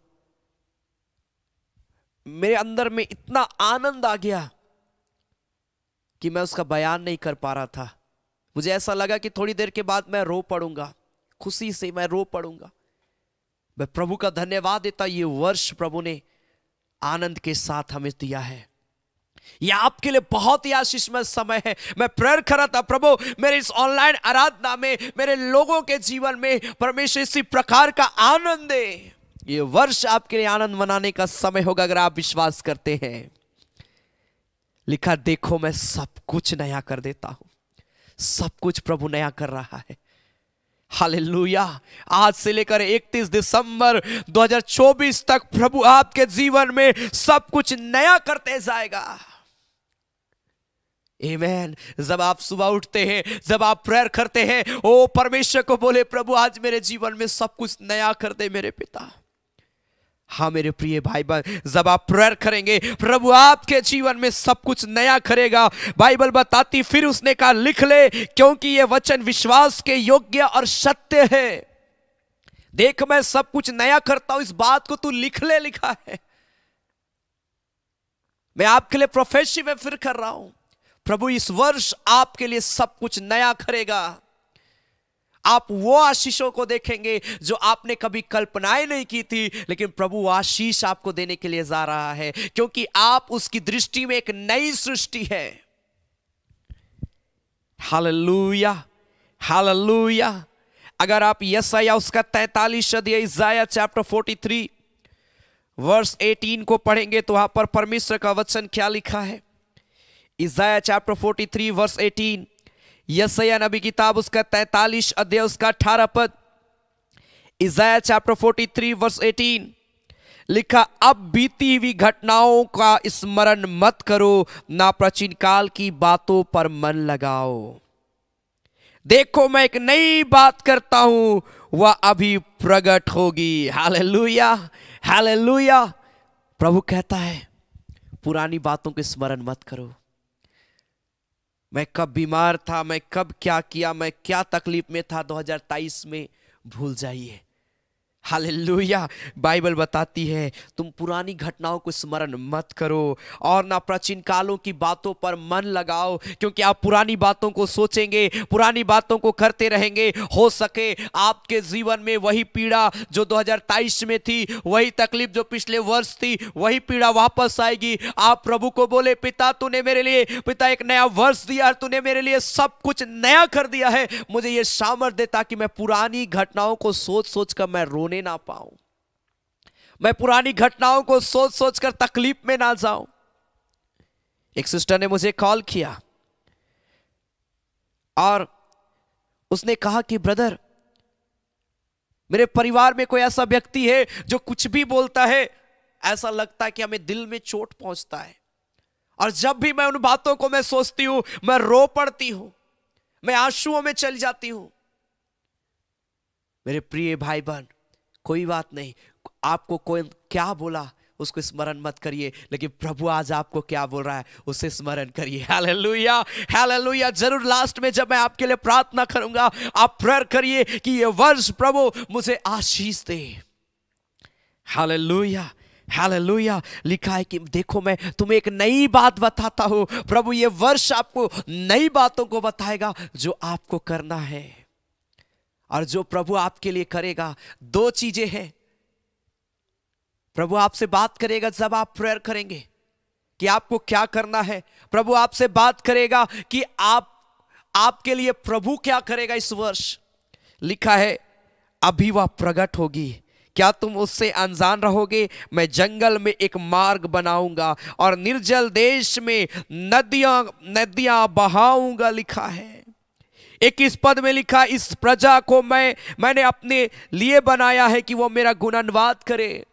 मेरे अंदर में इतना आनंद आ गया कि मैं उसका बयान नहीं कर पा रहा था। मुझे ऐसा लगा कि थोड़ी देर के बाद मैं रो पड़ूंगा, खुशी से मैं रो पड़ूंगा। मैं प्रभु का धन्यवाद देता, ये वर्ष प्रभु ने आनंद के साथ हमें दिया है। यह आपके लिए बहुत ही आशीषमय समय है। मैं प्रेयर कर रहा था, प्रभु मेरे इस ऑनलाइन आराधना में, मेरे लोगों के जीवन में परमेश्वर इसी प्रकार का आनंद दे। ये वर्ष आपके लिए आनंद मनाने का समय होगा, अगर आप विश्वास करते हैं। लिखा, देखो मैं सब कुछ नया कर देता हूं। सब कुछ प्रभु नया कर रहा है। हालेलुया। आज से लेकर 31 दिसंबर 2024 तक प्रभु आपके जीवन में सब कुछ नया करते जाएगा। आमीन। जब आप सुबह उठते हैं, जब आप प्रेयर करते हैं, ओ परमेश्वर को बोले, प्रभु आज मेरे जीवन में सब कुछ नया कर दे मेरे पिता। हाँ मेरे प्रिय भाई बहन, जब आप प्रेयर करेंगे, प्रभु आपके जीवन में सब कुछ नया करेगा। बाइबल बताती, फिर उसने कहा, लिख ले, क्योंकि ये वचन विश्वास के योग्य और सत्य है। देख मैं सब कुछ नया करता हूं, इस बात को तू लिख ले, लिखा है। मैं आपके लिए प्रोफेसी में फिर कर रहा हूं, प्रभु इस वर्ष आपके लिए सब कुछ नया करेगा। आप वो आशीषों को देखेंगे जो आपने कभी कल्पनाएं नहीं की थी, लेकिन प्रभु आशीष आपको देने के लिए जा रहा है, क्योंकि आप उसकी दृष्टि में एक नई सृष्टि है। Hallelujah, hallelujah. अगर आप यशायाह उसका 43 अध्याय, इज़ाया चैप्टर 43 वर्स 18 को पढ़ेंगे, तो वहां पर परमेश्वर का वचन क्या लिखा है। इज़ाया चैप्टर 43 वर्स 18, यशायाह नबी किताब उसका 43 अध्याय उसका 18 पद, इज़ाया चैप्टर 43 वर्स 18 लिखा, अब बीती हुई घटनाओं का स्मरण मत करो, ना प्राचीन काल की बातों पर मन लगाओ। देखो मैं एक नई बात करता हूं, वह अभी प्रकट होगी। Hallelujah, hallelujah. प्रभु कहता है, पुरानी बातों के स्मरण मत करो। मैं कब बीमार था, मैं कब क्या किया, मैं क्या तकलीफ में था 2023 में, भूल जाइए। हालेलुया। बाइबल बताती है, तुम पुरानी घटनाओं को स्मरण मत करो और ना प्राचीन कालों की बातों पर मन लगाओ, क्योंकि आप पुरानी बातों को सोचेंगे, पुरानी बातों को करते रहेंगे, हो सके आपके जीवन में वही पीड़ा जो 2023 में थी, वही तकलीफ जो पिछले वर्ष थी, वही पीड़ा वापस आएगी। आप प्रभु को बोले, पिता तूने मेरे लिए, पिता एक नया वर्ष दिया, तूने मेरे लिए सब कुछ नया कर दिया है, मुझे ये सामर्थ्य दे ताकि मैं पुरानी घटनाओं को सोच सोच कर मैं रोने ना पाऊं। मैं पुरानी घटनाओं को सोच सोच कर तकलीफ में ना जाऊं। एक सिस्टर ने मुझे कॉल किया और उसने कहा कि ब्रदर, मेरे परिवार में कोई ऐसा व्यक्ति है जो कुछ भी बोलता है, ऐसा लगता है कि हमें दिल में चोट पहुंचता है, और जब भी मैं उन बातों को मैं सोचती हूं, मैं रो पड़ती हूं, मैं आंसुओं में चली जाती हूं। मेरे प्रिय भाई बहन, कोई बात नहीं, आपको कोई क्या बोला उसको स्मरण मत करिए, लेकिन प्रभु आज आपको क्या बोल रहा है उसे स्मरण करिए। Hallelujah, hallelujah. जरूर लास्ट में जब मैं आपके लिए प्रार्थना करूंगा, आप प्रेयर करिए कि ये वर्ष प्रभु मुझे आशीष दे। Hallelujah, hallelujah. लिखा है कि देखो मैं तुम्हें एक नई बात बताता हूं। प्रभु ये वर्ष आपको नई बातों को बताएगा जो आपको करना है, और जो प्रभु आपके लिए करेगा, दो चीजें हैं। प्रभु आपसे बात करेगा जब आप प्रेयर करेंगे कि आपको क्या करना है। प्रभु आपसे बात करेगा कि आपके लिए प्रभु क्या करेगा इस वर्ष। लिखा है अभी वह प्रकट होगी, क्या तुम उससे अनजान रहोगे? मैं जंगल में एक मार्ग बनाऊंगा और निर्जल देश में नदियां बहाऊंगा। लिखा है 21 पद में लिखा, इस प्रजा को मैंने अपने लिए बनाया है कि वो मेरा गुणगान करे।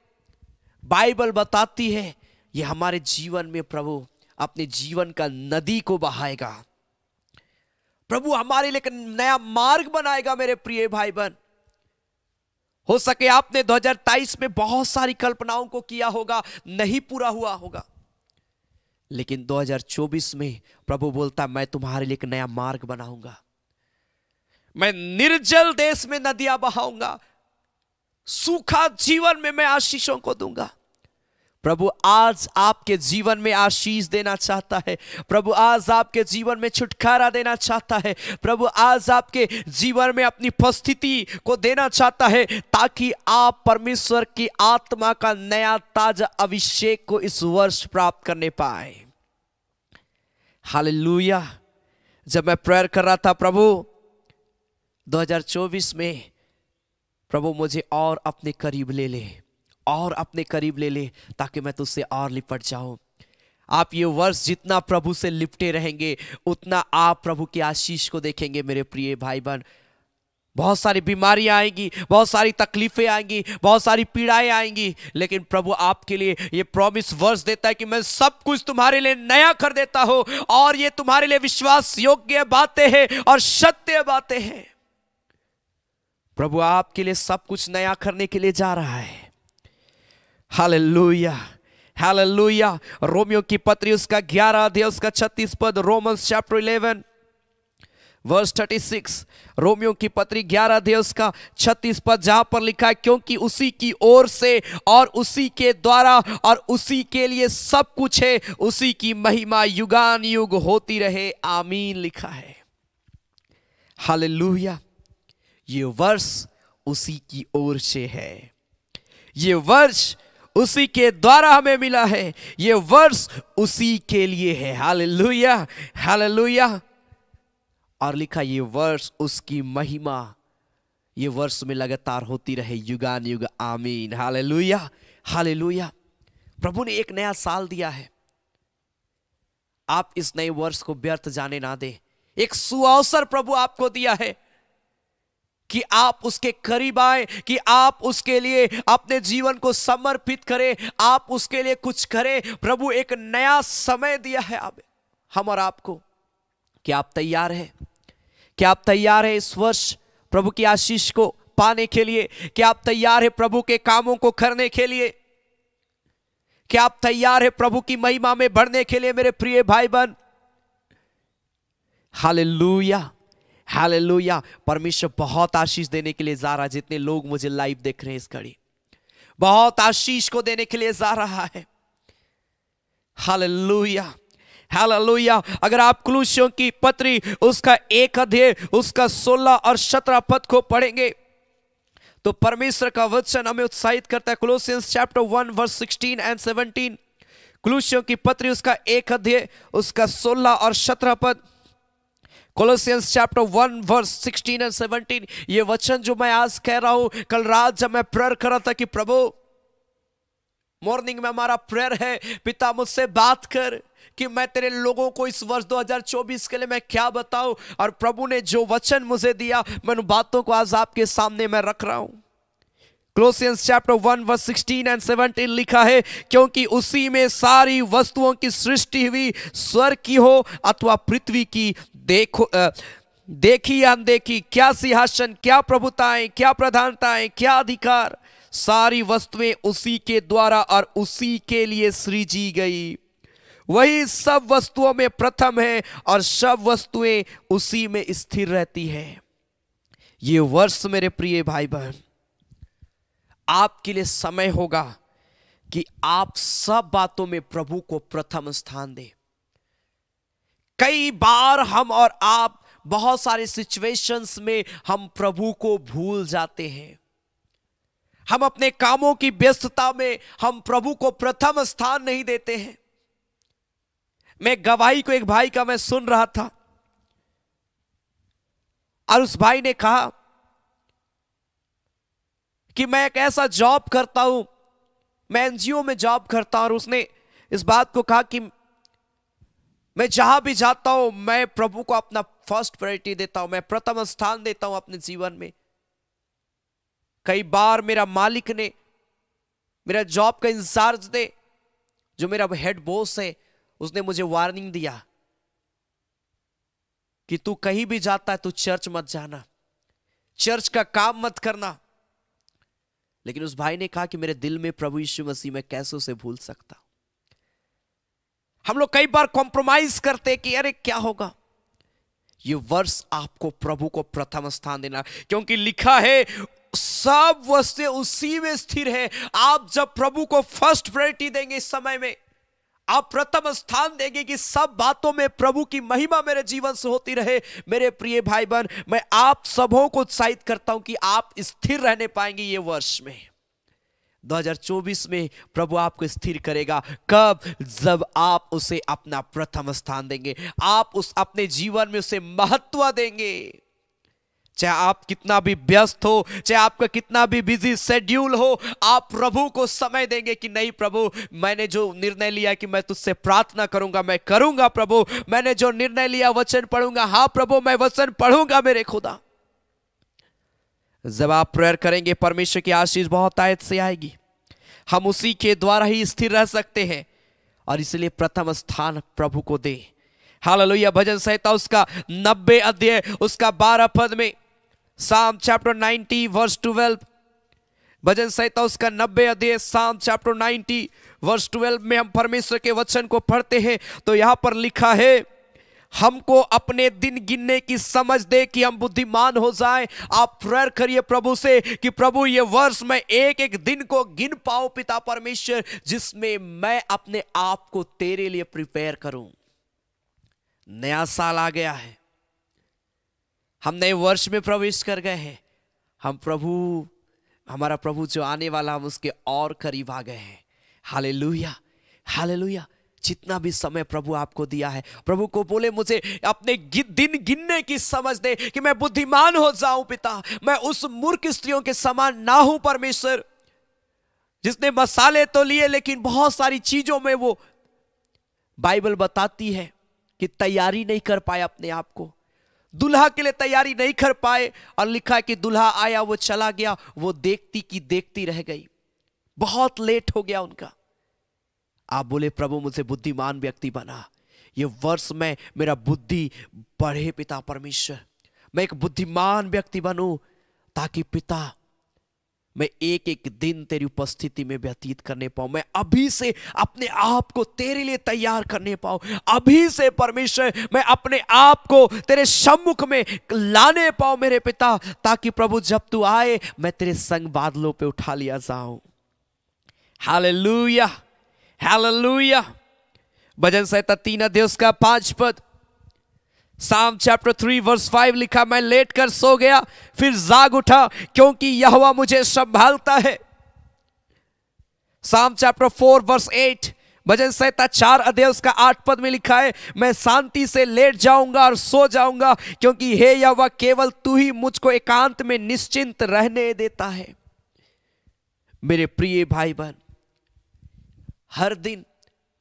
बाइबल बताती है ये हमारे जीवन में प्रभु अपने जीवन का नदी को बहाएगा। प्रभु हमारे लिए एक नया मार्ग बनाएगा। मेरे प्रिय भाई बहन, हो सके आपने 2023 में बहुत सारी कल्पनाओं को किया होगा, नहीं पूरा हुआ होगा, लेकिन 2024 में प्रभु बोलता मैं तुम्हारे लिए एक नया मार्ग बनाऊंगा। मैं निर्जल देश में नदियां बहाऊंगा, सूखा जीवन में मैं आशीषों को दूंगा। प्रभु आज आपके जीवन में आशीष देना चाहता है। प्रभु आज आपके जीवन में छुटकारा देना चाहता है। प्रभु आज आपके जीवन में अपनी उपस्थिति को देना चाहता है, ताकि आप परमेश्वर की आत्मा का नया ताजा अभिषेक को इस वर्ष प्राप्त करने पाए। हालेलुया। जब मैं प्रेयर कर रहा था, प्रभु 2024 में प्रभु मुझे और अपने करीब ले ले, और अपने करीब ले ले, ताकि मैं तुझसे और लिपट जाऊं। आप ये वर्ष जितना प्रभु से लिपटे रहेंगे, उतना आप प्रभु की आशीष को देखेंगे। मेरे प्रिय भाई बहन, बहुत सारी बीमारियां आएंगी, बहुत सारी तकलीफें आएंगी, बहुत सारी पीड़ाएं आएंगी, लेकिन प्रभु आपके लिए ये प्रॉमिस वर्ष देता है कि मैं सब कुछ तुम्हारे लिए नया कर देता हूं, और ये तुम्हारे लिए विश्वास योग्य बातें हैं और सत्य बातें हैं। प्रभु आपके लिए सब कुछ नया करने के लिए जा रहा है। Hallelujah, hallelujah. रोमियो की पत्री उसका 11 अध्याय उसका 36 पद, रोमन्स चैप्टर 11 वर्स 36। रोमियो की पत्री 11 अध्याय उसका 36 पद, जहां पर लिखा है क्योंकि उसी की ओर से और उसी के द्वारा और उसी के लिए सब कुछ है, उसी की महिमा युगान युग होती रहे, आमीन। लिखा है। हालेलुया। ये वर्ष उसी की ओर से है, ये वर्ष उसी के द्वारा हमें मिला है, ये वर्ष उसी के लिए है। Hallelujah, hallelujah. और लिखा ये वर्ष उसकी महिमा ये वर्ष में लगातार होती रहे, युगान युग, आमीन। Hallelujah, hallelujah. प्रभु ने एक नया साल दिया है, आप इस नए वर्ष को व्यर्थ जाने ना दे। एक सुअवसर प्रभु आपको दिया है कि आप उसके करीब आए, कि आप उसके लिए अपने जीवन को समर्पित करें, आप उसके लिए कुछ करें। प्रभु एक नया समय दिया है हम और आपको। क्या आप तैयार हैं? क्या आप तैयार हैं इस वर्ष प्रभु की आशीष को पाने के लिए? क्या आप तैयार हैं प्रभु के कामों को करने के लिए? क्या आप तैयार हैं प्रभु की महिमा में बढ़ने के लिए? मेरे प्रिय भाई बहन, हालेलुया, हालेलुया। परमेश्वर बहुत आशीष देने के लिए जा रहा है। जितने लोग मुझे लाइव देख रहे हैं इस घड़ी, बहुत आशीष को देने के लिए जा रहा है। Hallelujah, hallelujah. अगर आप कुलुस्सियों की पत्री उसका 1 अध्याय उसका 16 और 17 पद को पढ़ेंगे तो परमेश्वर का वचन हमें उत्साहित करता है। कोलोसियंस चैप्टर 1 वर्स 16 एंड 17। कुलुस्सियों की पत्री उसका 1 अध्याय उसका 16 और 17 पद। कोलोसियंस चैप्टर 1 वर्स 16 एंड 17। ये वचन जो मैं आज कह रहा हूं, कल रात जब मैं प्रेयर कर रहा था कि प्रभु मॉर्निंग में हमारा प्रेयर है, पिता मुझसे बात कर कि मैं तेरे लोगों को इस वर्ष 2024 के लिए मैं क्या बताऊं। और प्रभु ने जो वचन मुझे दिया, मैं उन बातों को आज आपके सामने मैं रख रहा हूं। कोलोसियंस चैप्टर 1 वर्स 16 एंड 17 लिखा है, क्योंकि उसी में सारी वस्तुओं की सृष्टि हुई, स्वर्ग की हो अथवा पृथ्वी की, देखी या अनदेखी, क्या सिंहासन, क्या प्रभुताएं, क्या प्रधानताएं, क्या अधिकार, सारी वस्तुएं उसी के द्वारा और उसी के लिए सृजी गई। वही सब वस्तुओं में प्रथम है और सब वस्तुएं उसी में स्थिर रहती हैं। ये वर्ष मेरे प्रिय भाई बहन, आपके लिए समय होगा कि आप सब बातों में प्रभु को प्रथम स्थान दें। कई बार हम और आप बहुत सारे सिचुएशंस में हम प्रभु को भूल जाते हैं। हम अपने कामों की व्यस्तता में हम प्रभु को प्रथम स्थान नहीं देते हैं। मैं गवाही को एक भाई का मैं सुन रहा था और उस भाई ने कहा कि मैं एक ऐसा जॉब करता हूं, मैं एनजीओ में जॉब करता हूं, और उसने इस बात को कहा कि मैं जहां भी जाता हूं मैं प्रभु को अपना फर्स्ट प्रायोरिटी देता हूं, मैं प्रथम स्थान देता हूं अपने जीवन में। कई बार मेरा मालिक ने, मेरा जॉब का इंचार्ज ने, जो मेरा हेड बॉस है, उसने मुझे वार्निंग दिया कि तू कहीं भी जाता है तू चर्च मत जाना, चर्च का काम मत करना। लेकिन उस भाई ने कहा कि मेरे दिल में प्रभु यीशु मसीह, मैं कैसे उसे भूल सकता। हम लोग कई बार कॉम्प्रोमाइज करते कि अरे क्या होगा। ये वर्ष आपको प्रभु को प्रथम स्थान देना, क्योंकि लिखा है सब वस्तुएं उसी में स्थिर है। आप जब प्रभु को फर्स्ट प्रायोरिटी देंगे, इस समय में आप प्रथम स्थान देंगे कि सब बातों में प्रभु की महिमा मेरे जीवन से होती रहे। मेरे प्रिय भाई बहन, मैं आप सबों को उत्साहित करता हूं कि आप स्थिर रहने पाएंगे। ये वर्ष में 2024 में प्रभु आपको स्थिर करेगा। कब? जब आप उसे अपना प्रथम स्थान देंगे, आप उस अपने जीवन में उसे महत्व देंगे। चाहे आप कितना भी व्यस्त हो, चाहे आपका कितना भी बिजी शेड्यूल हो, आप प्रभु को समय देंगे कि नहीं प्रभु, मैंने जो निर्णय लिया कि मैं तुझसे प्रार्थना करूंगा, मैं करूंगा प्रभु। मैंने जो निर्णय लिया वचन पढ़ूंगा, हाँ प्रभु मैं वचन पढ़ूंगा मेरे खुदा। जब आप प्रेयर करेंगे, परमेश्वर की आशीष बहुत आयत से आएगी। हम उसी के द्वारा ही स्थिर रह सकते हैं, और इसलिए प्रथम स्थान प्रभु को दे। हालेलुया। भजन संहिता उसका 90 अध्याय उसका 12 पद में, साम चैप्टर 90 वर्स 12, भजन संहिता उसका 90 अध्याय साम चैप्टर 90 वर्स 12 में हम परमेश्वर के वचन को पढ़ते हैं तो यहां पर लिखा है, हमको अपने दिन गिनने की समझ दे कि हम बुद्धिमान हो जाएं। आप प्रेयर करिए प्रभु से कि प्रभु ये वर्ष मैं एक एक दिन को गिन पाऊं पिता परमेश्वर, जिसमें मैं अपने आप को तेरे लिए प्रिपेयर करूं। नया साल आ गया है, हम नए वर्ष में प्रवेश कर गए हैं। हम प्रभु, हमारा प्रभु जो आने वाला, हम उसके और करीब आ गए हैं। हालेलुया, हालेलुया। जितना भी समय प्रभु आपको दिया है, प्रभु को बोले मुझे अपने दिन गिनने की समझ दे कि मैं बुद्धिमान हो जाऊं पिता, मैं उस मूर्ख स्त्रियों के समान ना हूं परमेश्वर, जिसने मसाले तो लिए लेकिन बहुत सारी चीजों में वो बाइबल बताती है कि तैयारी नहीं कर पाए अपने आप को, दुल्हा के लिए तैयारी नहीं कर पाए। और लिखा है कि दुल्हा आया, वो चला गया, वो देखती की देखती रह गई, बहुत लेट हो गया उनका। आप बोले प्रभु मुझे बुद्धिमान व्यक्ति बना, ये वर्ष में मेरा बुद्धि बढ़े पिता परमेश्वर, मैं एक बुद्धिमान व्यक्ति बनूं, ताकि पिता मैं एक एक दिन तेरी उपस्थिति में व्यतीत करने पाऊं। मैं अभी से अपने आप को तेरे लिए तैयार करने पाऊं, अभी से परमेश्वर मैं अपने आप को तेरे सम्मुख में लाने पाऊं मेरे पिता, ताकि प्रभु जब तू आए मैं तेरे संग बादलों पे उठा लिया जाऊं। Hallelujah, hallelujah. भजन संहिता 3 अध्याय उसका 5 पद, साम चैप्टर 3 वर्स 5 लिखा, मैं लेट कर सो गया फिर जाग उठा, क्योंकि यहोवा मुझे संभालता है। साम चैप्टर 4 वर्स 8, भजन संहिता 4 अध्याय उसका 8 पद में लिखा है, मैं शांति से लेट जाऊंगा और सो जाऊंगा, क्योंकि हे यहोवा केवल तू ही मुझको एकांत में निश्चिंत रहने देता है। मेरे प्रिय भाई बहन, हर दिन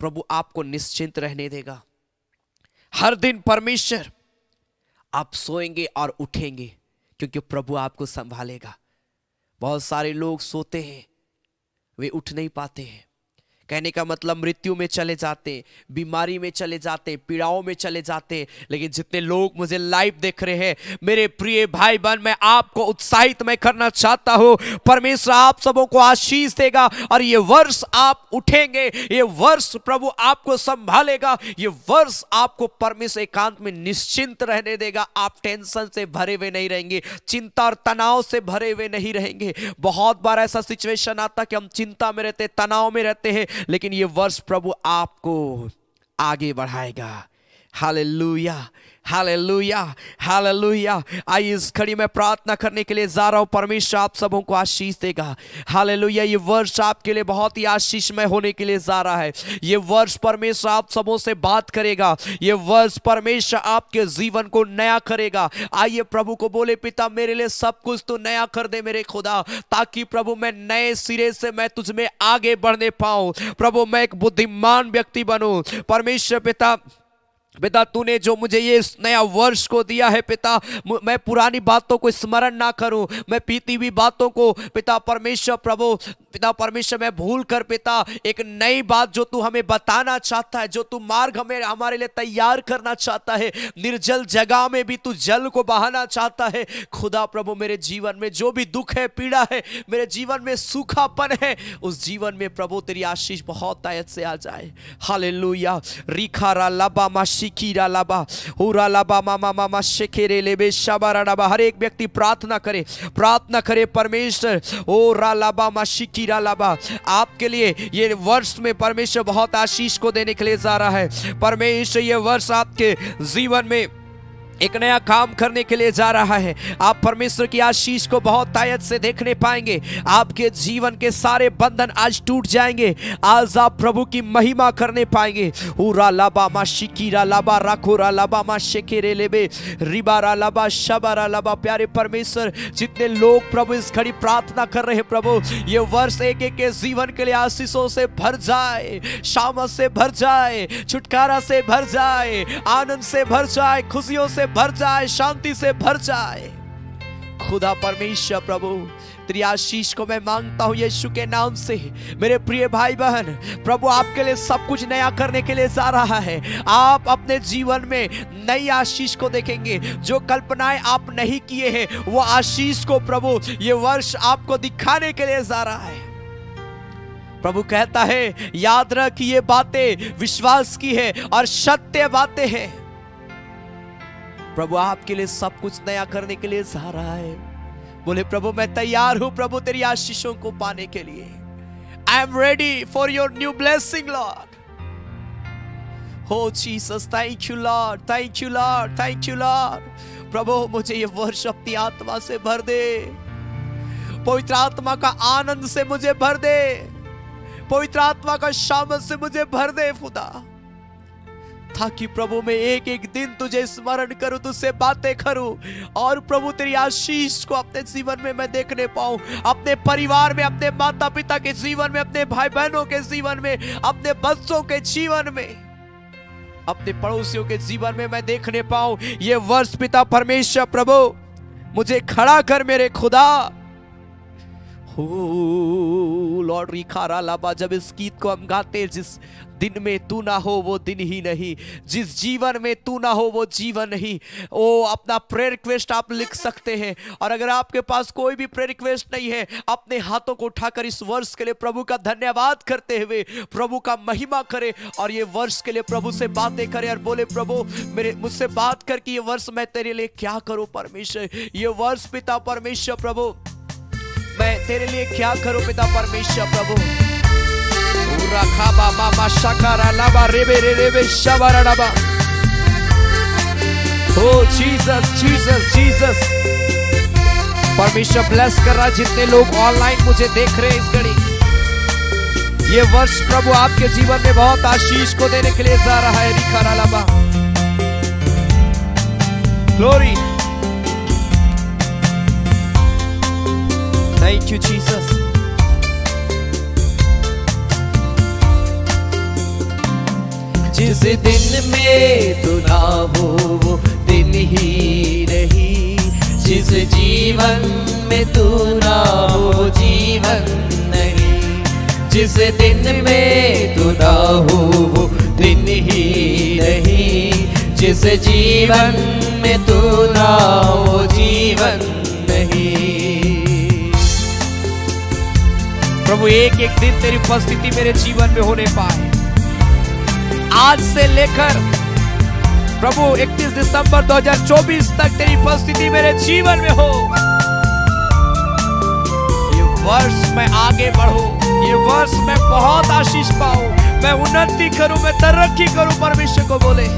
प्रभु आपको निश्चिंत रहने देगा। हर दिन परमेश्वर, आप सोएंगे और उठेंगे क्योंकि प्रभु आपको संभालेगा। बहुत सारे लोग सोते हैं, वे उठ नहीं पाते हैं। कहने का मतलब मृत्यु में चले जाते हैं, बीमारी में चले जाते हैं, पीड़ाओं में चले जाते हैं। लेकिन जितने लोग मुझे लाइव देख रहे हैं, मेरे प्रिय भाई बहन, मैं आपको उत्साहित मैं करना चाहता हूं, परमेश्वर आप सबों को आशीष देगा और ये वर्ष आप उठेंगे, ये वर्ष प्रभु आपको संभालेगा, ये वर्ष आपको परमेश्वर एकांत में निश्चिंत रहने देगा। आप टेंशन से भरे हुए नहीं रहेंगे, चिंता और तनाव से भरे हुए नहीं रहेंगे। बहुत बार ऐसा सिचुएशन आता कि हम चिंता में रहते, तनाव में रहते हैं, लेकिन ये वर्ष प्रभु आपको आगे बढ़ाएगा। हालेलुया, हालेलुया, हालेलुया। आइए इस घड़ी में प्रार्थना करने के लिए जा रहा हूं, परमेश्वर आप सबों को आशीष देगा। हालेलुया। ये वर्ष आपके लिए बहुत ही आशीषमय होने के लिए जा रहा है। ये वर्ष परमेश्वर आप सबों से बात करेगा। ये वर्ष परमेश्वर आपके जीवन को नया करेगा। आइए प्रभु को बोले, पिता मेरे लिए सब कुछ तो नया कर दे मेरे खुदा, ताकि प्रभु मैं नए सिरे से मैं तुझ में आगे बढ़ने पाऊं। प्रभु मैं एक बुद्धिमान व्यक्ति बनूं। परमेश्वर पिता तूने जो मुझे ये नया वर्ष को दिया है पिता, मैं पुरानी बातों को स्मरण ना करूं, मैं बीती हुई बातों को पिता परमेश्वर प्रभु पिता परमेश्वर मैं भूल कर पिता एक नई बात जो तू हमें बताना चाहता है, जो तू मार्ग हमें हमारे लिए तैयार करना चाहता है, निर्जल जगह में भी तू जल को बहाना चाहता है। खुदा प्रभु मेरे जीवन में जो भी दुख है, पीड़ा है, मेरे जीवन में सूखापन है, उस जीवन में प्रभु तेरी आशीष बहुत तायत से आ जाए। हालेलुया। रिखारा लाबा माशिकीरा लाबा हुरा लाबा मामा मामा शेखेरे लेबे शाबारा लाबा। हर एक व्यक्ति प्रार्थना करे परमेश्वर ओ रा लाबा माशिकीरा लाबा, आपके लिए ये वर्ष में परमेश्वर बहुत आशीष को देने के लिए जा रहा है। परमेश्वर ये वर्ष आपके जीवन में एक नया काम करने के लिए जा रहा है। आप परमेश्वर की आशीष को बहुत तायत से देखने पाएंगे। आपके जीवन के सारे बंधन आज टूट जाएंगे। आज आप प्रभु की महिमा करने पाएंगे। उरा लाबा मा शिकीरा लाबा राखोरा लाबा मा शेकेरे लेबे रिबारा लाबा शबारा लाबा। प्यारे परमेश्वर, जितने लोग प्रभु इस घड़ी प्रार्थना कर रहे हैं प्रभु, ये वर्ष एक एक के जीवन के लिए आशीषों से भर जाए, शामत से भर जाए, छुटकारा से भर जाए, आनंद से भर जाए, खुशियों से भर जाए, शांति से भर जाए। खुदा परमेश्वर प्रभु तेरी आशीष को मैं मांगता हूं यीशु के नाम से। मेरे प्रिय भाई बहन, प्रभु आपके लिए सब कुछ नया करने के लिए जा रहा है। आप अपने जीवन में नई आशीष को देखेंगे। जो कल्पनाएं आप नहीं किए हैं, वो आशीष को प्रभु ये वर्ष आपको दिखाने के लिए जा रहा है। प्रभु कहता है याद रख ये बातें विश्वास की है और सत्य बातें हैं। प्रभु आपके लिए सब कुछ नया करने के लिए जा रहा है। बोले प्रभु मैं तैयार हूं प्रभु तेरी आशीषों को पाने के लिए। I am ready for your new blessing Lord. हो Jesus, thank you Lord, thank you Lord, thank you Lord. प्रभु मुझे ये वर्ष अपनी आत्मा से भर दे, पवित्र आत्मा का आनंद से मुझे भर दे, पवित्र आत्मा का शामत से मुझे भर दे खुदा, ताकि प्रभु मैं एक एक दिन तुझे स्मरण करूं, तुझसे बातें करूं और प्रभु तेरी आशीष को अपने जीवन में मैं देखने पाऊं, अपने परिवार में, अपने माता पिता के जीवन में, अपने भाई बहनों के जीवन में, अपने बच्चों के जीवन में, अपने पड़ोसियों के जीवन में मैं देखने पाऊं। ये वर्ष पिता परमेश्वर प्रभु मुझे खड़ा कर मेरे खुदा। लॉर्ड रिखारा लाबा, जब इस गीत को हम गाते, जिस दिन में तू ना हो वो दिन ही नहीं, जिस जीवन में तू ना हो वो जीवन नहीं। ओ अपना प्रेयर रिक्वेस्ट आप लिख सकते हैं, और अगर आपके पास कोई भी प्रेयर रिक्वेस्ट नहीं है, अपने हाथों को उठाकर इस वर्ष के लिए प्रभु का धन्यवाद करते हुए प्रभु का महिमा करे और ये वर्ष के लिए प्रभु से बातें करे और बोले प्रभु मेरे मुझसे बात करके ये वर्ष मैं तेरे लिए क्या करूं परमेश्वर। ये वर्ष पिता परमेश्वर प्रभु मैं तेरे लिए क्या करूं पिता परमेश्वर प्रभु। राखाबा मामा शकारा लाबा रेबे रेबे शबारा लाबा। ओ जीसस जीसस जीसस। परमेश्वर ब्लेस कर रहा जितने लोग ऑनलाइन मुझे देख रहे हैं इस घड़ी। ये वर्ष प्रभु आपके जीवन में बहुत आशीष को देने के लिए जा रहा है। रिखारा लाबा ग्लोरी। Thank you, Jesus. जिस दिन में तू ना हो वो दिन ही नहीं, जिस जीवन में तू ना हो जीवन नहीं, जिस दिन में तू ना हो वो दिन ही नहीं, जिस जीवन में तू ना हो जीवन नहीं। प्रभु एक एक दिन तेरी उपस्थिति मेरे जीवन में होने पाए, आज से लेकर प्रभु 31 दिसंबर 2024 तक तेरी उपस्थिति मेरे जीवन में हो। ये वर्ष मैं आगे बढ़ूं, ये वर्ष मैं बहुत आशीष पाऊं, मैं उन्नति करूं, मैं तरक्की करूं। परमेश्वर को बोले,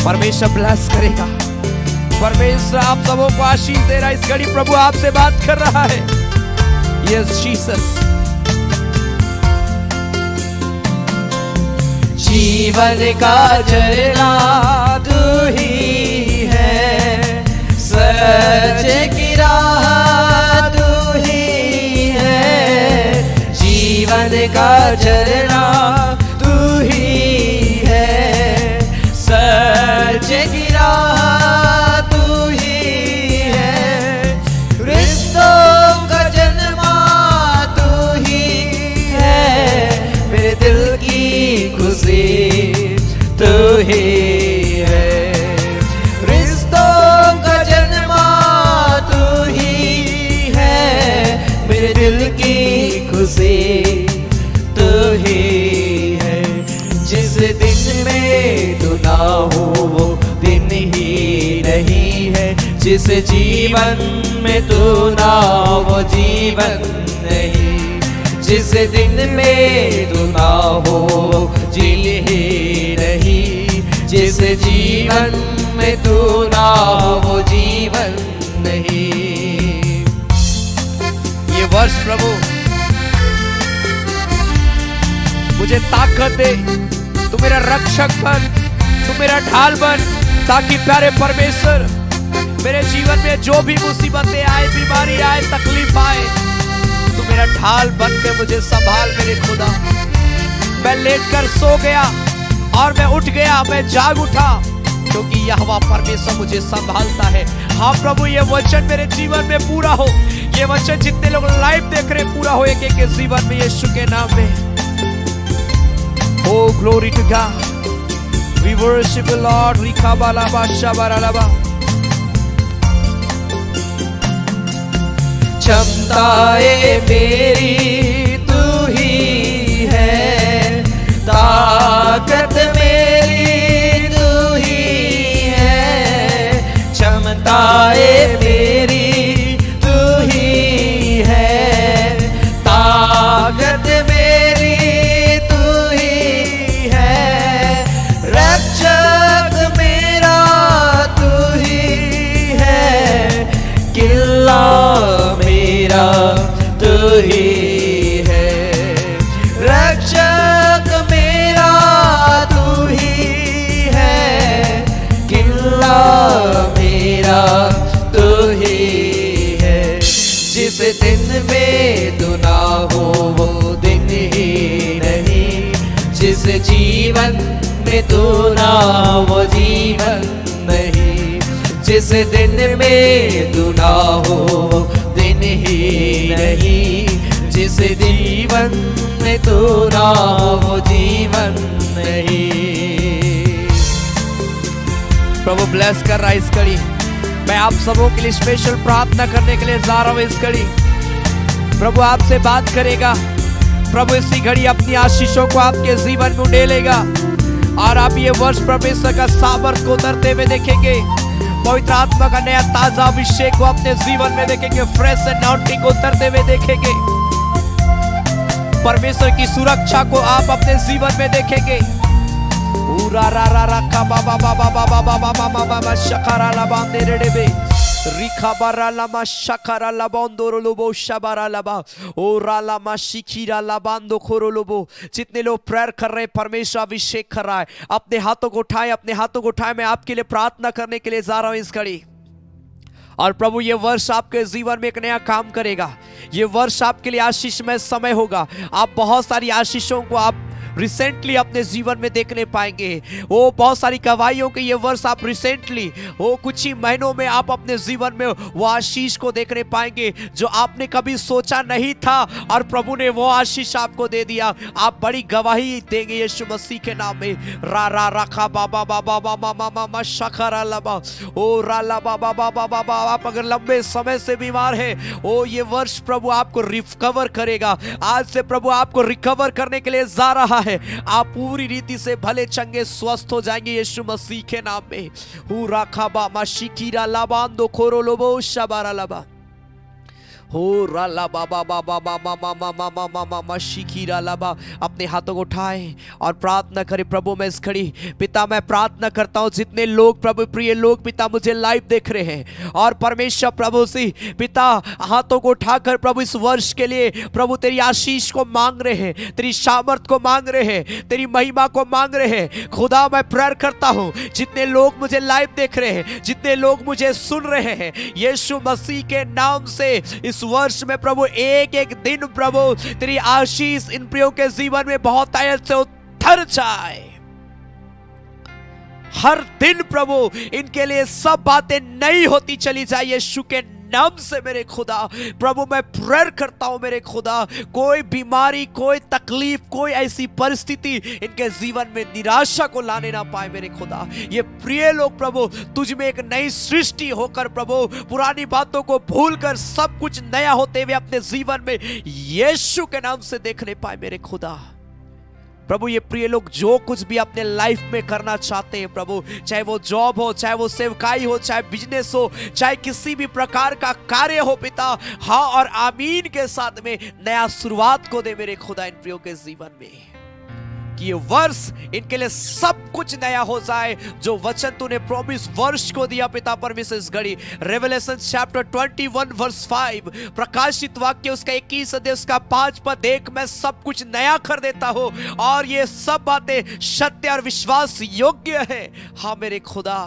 परमेश्वर ब्लेस करेगा। परमेश्वर आप सबों को आशीष दे रहा है। इस घड़ी प्रभु आपसे बात कर रहा है। Yes Jesus. जीवन का झरना तू ही है, सच की राह तू ही है। जीवन का झरना तू ही है, सच की राह तू ही है। रिश्तों का जन्मा तू ही है, मेरे दिल की खुशी तू ही है। रिश्तों का जन्मा तू ही है, मेरे दिल की खुशी तू ही है। जिस दिन में तू ना हो वो दिन ही नहीं है, जिस जीवन में तू ना हो वो जीवन नहीं, जिस दिन में तू ना हो जील ही नहीं, जिस जीवन में तू ना हो जीवन नहीं। ये वर्ष प्रभु मुझे ताकत दे, तू मेरा रक्षक बन, तू मेरा ढाल बन, ताकि प्यारे परमेश्वर मेरे जीवन में जो भी मुसीबतें आए, बीमारी आए, तकलीफ आए, तू मेरा ढाल बन के मुझे संभाल मेरे खुदा। मैं लेटकर सो गया और मैं उठ गया, मैं जाग उठा, क्योंकि यहोवा परमेश्वर मुझे संभालता है। हाँ प्रभु, ये वचन मेरे जीवन में पूरा हो। ये वचन जितने लोग लाइव देख रहे पूरा हो एक एक के जीवन में, यीशु के नाम में। Oh glory to God, we worship the Lord. Rikabalaba shabaralaba। क्षमताएं मेरी तू ही है, ताकत मेरी तू ही है। क्षमताएं मेरी तू ही है, ताकत मेरी तू ही है। रक्षक मेरा तू ही है, किला मेरा तू ही है। रक्षक मेरा तू ही है, किला मेरा तू ही है। जिस दिन में तू ना हो वो दिन ही नहीं, जिस जीवन में तू ना वो जीवन नहीं, जिस दिन में तू ना हो दिन ही नहीं, जिस जीवन में तू ना हो जीवन नहीं। प्रभु ब्लेस कर रहा है इस घड़ी। मैं आप सबों के लिए स्पेशल प्रार्थना करने के लिए जा रहा हूँ इस घड़ी। प्रभु आपसे बात करेगा। प्रभु इसी घड़ी अपनी आशीषों को आपके जीवन में उड़ेलेगा और आप ये वर्ष परमेश्वर का सामर्थ को उतरते हुए देखेंगे। पवित्र आत्मा का नया ताजा अभिषेक को अपने जीवन में देखेंगे। फ्रेश अनॉइंटिंग को उतरते हुए देखेंगे। परमेश्वर की सुरक्षा को आप अपने जीवन में देखेंगे। जितने लोग प्रेयर कर रहे हैं, परमेश्वर अभिषेक कर रहा है। अपने हाथों को उठाए, अपने हाथों को उठाए। मैं आपके लिए प्रार्थना करने के लिए जा रहा हूं इस घड़ी। और प्रभु ये वर्ष आपके जीवन में एक नया काम करेगा। ये वर्ष आपके लिए आशीषमय समय होगा। आप बहुत सारी आशीषों को आप रिसेंटली अपने जीवन में देखने पाएंगे। वो बहुत सारी गवाहियों के ये वर्ष आप रिसेंटली, वो कुछ ही महीनों में आप अपने जीवन में वो आशीष को देखने पाएंगे जो आपने कभी सोचा नहीं था, और प्रभु ने वो आशीष आपको दे दिया। आप बड़ी गवाही देंगे यीशु मसीह के नाम में। रा रा रखा बाबा बाबा बाबा मामा शखरा लबा ओ राला बाबा बाबा बाबा। आप अगर लंबे समय से बीमार है, ओ ये वर्ष प्रभु आपको रिकवर करेगा। आज से प्रभु आपको रिकवर करने के लिए जा रहा है। आप पूरी रीति से भले चंगे स्वस्थ हो जाएंगे यीशु मसीह के नाम में। हु राखा बा माशिकीरा लाबांदो खोरो लोबो शबारा लबा हो राला बाबा बाबा बाबा मामा मामा मामा माशिकीरा लाबा। अपने हाथों को उठाए और प्रार्थना करें। प्रभु मैं इस घड़ी पिता मैं प्रार्थना करता हूँ, जितने लोग प्रभु प्रिय लोग पिता मुझे लाइव देख रहे हैं, और परमेश्वर प्रभु से पिता हाथों को उठाकर प्रभु इस वर्ष के लिए प्रभु तेरी आशीष को मांग रहे हैं, तेरी सामर्थ को मांग रहे हैं, तेरी महिमा को मांग रहे हैं। खुदा मैं प्रेयर करता हूँ, जितने लोग मुझे लाइव देख रहे हैं, जितने लोग मुझे सुन रहे हैं, यीशु मसीह के नाम से इस वर्ष में प्रभु एक एक दिन प्रभु तेरी आशीष इन प्रियों के जीवन में बहुत आयत से उतर जाए। हर दिन प्रभु इनके लिए सब बातें नई होती चली जाए यीशु के नाम से। मेरे खुदा प्रभु मैं प्रेयर करता हूं मेरे खुदा, कोई बीमारी, कोई तकलीफ, कोई ऐसी परिस्थिति इनके जीवन में निराशा को लाने ना पाए मेरे खुदा। ये प्रिय लोग प्रभु तुझ में एक नई सृष्टि होकर प्रभु पुरानी बातों को भूलकर सब कुछ नया होते हुए अपने जीवन में यीशु के नाम से देखने पाए मेरे खुदा। प्रभु ये प्रिय लोग जो कुछ भी अपने लाइफ में करना चाहते हैं प्रभु, चाहे वो जॉब हो, चाहे वो सेवकाई हो, चाहे बिजनेस हो, चाहे किसी भी प्रकार का कार्य हो पिता, हाँ और आमीन के साथ में नया शुरुआत को दे मेरे खुदा इन प्रियों के जीवन में, कि ये वर्ष इनके लिए सब कुछ नया हो जाए। जो वचन तूने प्रॉमिस वर्ष को दिया पिता परमेश्वर इस घड़ी, रेवलेशन चैप्टर 21 वर्स 5, प्रकाशित वाक्य उसका 21 अध्याय उसका 5 पद, देख मैं सब कुछ नया कर देता हूं और ये सब बातें सत्य और विश्वास योग्य है। हाँ मेरे खुदा,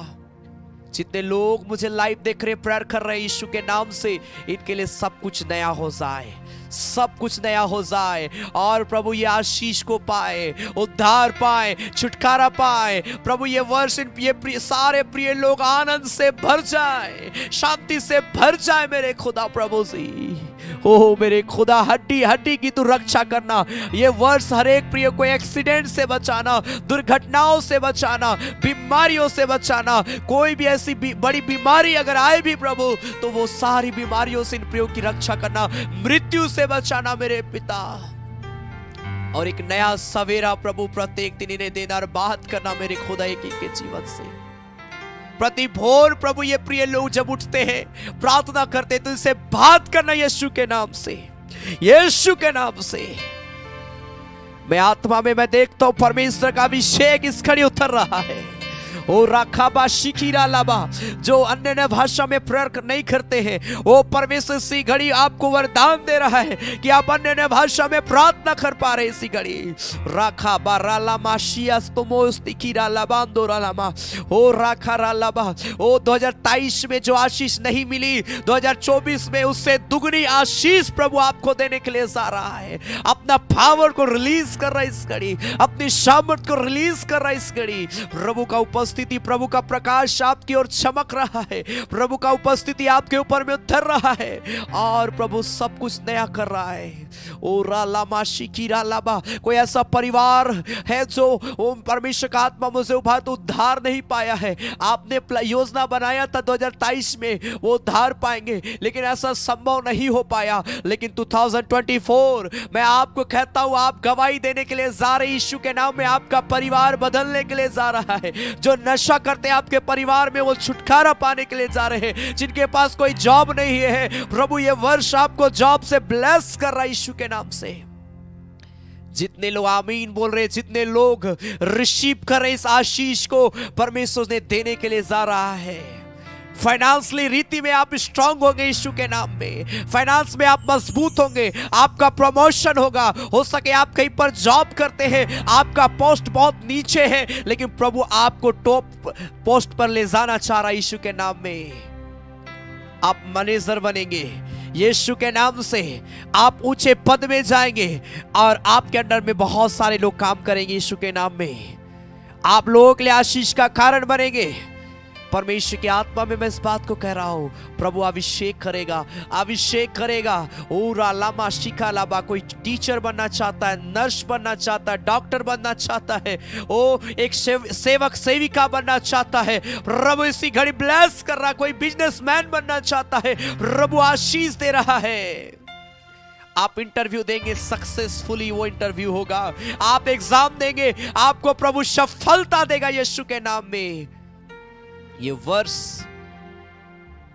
जितने लोग मुझे लाइव देख रहे, प्रेयर कर रहे यीशु के नाम से, इनके लिए सब कुछ नया हो जाए, सब कुछ नया हो जाए, और प्रभु ये आशीष को पाए, उद्धार पाए, छुटकारा पाए। प्रभु ये वर्ष ये सारे प्रिय लोग आनंद से भर जाए, शांति से भर जाए मेरे खुदा। प्रभु जी ओ मेरे खुदा, हड्डी हड्डी की तू रक्षा करना। ये वर्ष हर एक प्रिय को एक्सीडेंट से बचाना, दुर्घटनाओं से बचाना, बीमारियों से बचाना। कोई भी ऐसी बड़ी बीमारी अगर आए भी प्रभु, तो वो सारी बीमारियों से इन प्रियों की रक्षा करना, मृत्यु से बचाना मेरे पिता। और एक नया सवेरा प्रभु प्रत्येक दिन इन्हें देना और बात करना मेरे खुदा एक एक के जीवन से। प्रति भोर प्रभु ये प्रिय लोग जब उठते हैं, प्रार्थना करते हैं, तो इनसे बात करना यीशु के नाम से, यीशु के नाम से। मैं आत्मा में मैं देखता हूं परमेश्वर का अभिषेक इस घड़ी उतर रहा है। ओ राखाबा शिकीरा लाबा, जो अन्य भाषा में प्रेयर नहीं करते हैं, वो परमेश्वर इसी घड़ी आपको वरदान दे रहा है कि आप अन्य भाषा में प्रार्थना कर पा रहे इसी घड़ी। राखाबा रालामा शियास तोमोस्तिकीरा लाबांदो रालामा ओ राखा रालाबा। ओ 2023 में जो आशीष नहीं मिली, 2024 में उससे दुगनी आशीष प्रभु आपको देने के लिए जा रहा है। अपना पावर को रिलीज कर रहा है इस घड़ी, अपनी सामर्थ को रिलीज कर रहा है इस घड़ी। प्रभु का उपस्थिति, प्रभु का प्रकाश आपकी ओर चमक रहा है, प्रभु का उपस्थिति आपके ऊपर में उतर रहा है, और प्रभु सब कुछ नया कर रहा है। ओ रालामा शिकीरा लाबा, कोई ऐसा परिवार है जो परमेश्वर का आत्मा मुझे उभा तो उद्धार नहीं पाया है। आपने योजना बनाया था 2023 में वो उद्धार पाएंगे, लेकिन ऐसा संभव नहीं हो पाया। लेकिन 2024 मैं आपको कहता हूं, आप गवाही देने के लिए जा रहे यीशु के नाम में, आपका परिवार बदलने के लिए जा रहा है। जो नशा करते हैं आपके परिवार में, वो छुटकारा पाने के लिए जा रहे हैं। जिनके पास कोई जॉब नहीं है, प्रभु ये वर्ष आपको जॉब से ब्लेस कर रहा है यीशु के नाम से। जितने लोग आमीन बोल रहे, जितने लोग रिसीव कर रहे इस आशीष को, परमेश्वर ने देने के लिए जा रहा है। फाइनेंशियली रीति में आप स्ट्रांग होंगे यीशु के नाम में, फाइनेंस में आप मजबूत होंगे, आपका प्रमोशन होगा। हो सके आप कहीं पर जॉब करते हैं, आपका पोस्ट बहुत नीचे है, लेकिन प्रभु आपको टॉप पोस्ट पर ले जाना चाह रहा है यीशु के नाम में। आप मैनेजर बनेंगे, यीशु के नाम से आप ऊंचे पद में जाएंगे और आपके अंडर में बहुत सारे लोग काम करेंगे। यीशु के नाम में आप लोगों के लिए आशीष का कारण बनेंगे। परमेश्वर की आत्मा में मैं इस बात को कह रहा हूं, प्रभु अभिषेक करेगा, अभिषेक करेगा। ओरा लामा शिखा लाबा, कोई टीचर बनना चाहता है, नर्स बनना चाहता है, डॉक्टर बनना चाहता है, ओ एक सेवक सेविका बनना चाहता है, प्रभु इसी घड़ी ब्लेस कर रहा। कोई बिजनेसमैन बनना चाहता है, प्रभु आशीष दे रहा है। आप इंटरव्यू देंगे, सक्सेसफुली वो इंटरव्यू होगा। आप एग्जाम देंगे, आपको प्रभु सफलता देगा यीशु के नाम में। ये वर्ष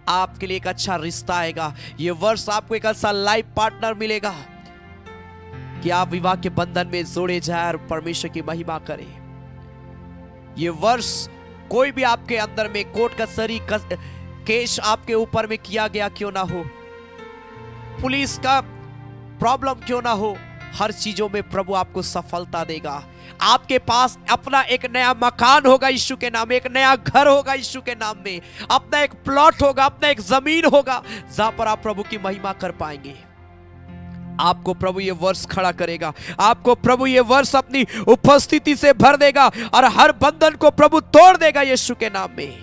आपके लिए एक अच्छा रिश्ता आएगा। ये वर्ष आपको एक अच्छा लाइफ पार्टनर मिलेगा कि आप विवाह के बंधन में जोड़े जाए और परमेश्वर की महिमा करें। ये वर्ष कोई भी आपके अंदर में कोर्ट कचहरी केस आपके ऊपर में किया गया क्यों ना हो, पुलिस का प्रॉब्लम क्यों ना हो, हर चीजों में प्रभु आपको सफलता देगा। आपके पास अपना एक नया मकान होगा यीशु के नाम में, एक नया घर होगा यीशु के नाम में, अपना एक प्लॉट होगा, अपना एक जमीन होगा जहां पर आप प्रभु की महिमा कर पाएंगे। आपको प्रभु ये वर्ष खड़ा करेगा, आपको प्रभु ये वर्ष अपनी उपस्थिति से भर देगा और हर बंधन को प्रभु तोड़ देगा यीशु के नाम में।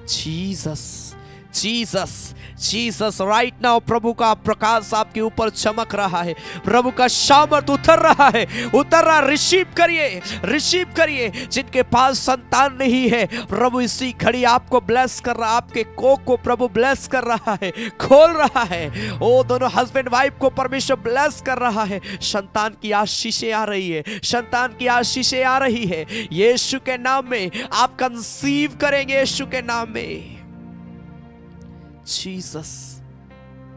Jesus Jesus Jesus, right now प्रभु का प्रकाश आपके ऊपर चमक रहा है, प्रभु का सामर्थ उतर रहा है, उतर रहा। रिसीव करिए, रिसीव करिए। जिनके पास संतान नहीं है, प्रभु इसी घड़ी आपको ब्लेस कर रहा, आपके कोख को प्रभु ब्लेस कर रहा है, खोल रहा है। ओ दोनों हस्बैंड वाइफ को परमेश्वर ब्लेस कर रहा है। संतान की आशीषें आ रही है, संतान की आशीषें आ रही है यीशु के नाम में। आप कंसीव करेंगे यीशु के नाम में। जीसस,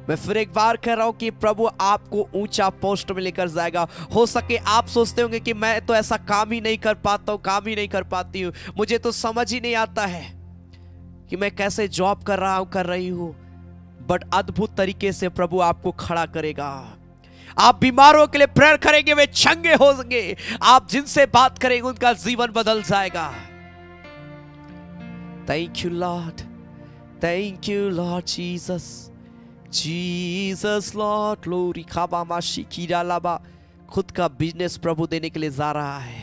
मैं फिर एक बार कह रहा हूं कि प्रभु आपको ऊंचा पोस्ट में लेकर जाएगा। हो सके आप सोचते होंगे कि मैं तो ऐसा काम ही नहीं कर पाता हूं, काम ही नहीं कर पाती हूं, मुझे तो समझ ही नहीं आता है कि मैं कैसे जॉब कर रहा हूं, कर रही हूं। बट अद्भुत तरीके से प्रभु आपको खड़ा करेगा। आप बीमारों के लिए प्रेयर करेंगे, वे चंगे होंगे। आप जिनसे बात करेंगे उनका जीवन बदल जाएगा। Thank you Lord, thank you Lord Jesus, Jesus Lord, glory खाबामा शिकीरा लाबा। खुद का बिजनेस प्रभु देने के लिए जा रहा है।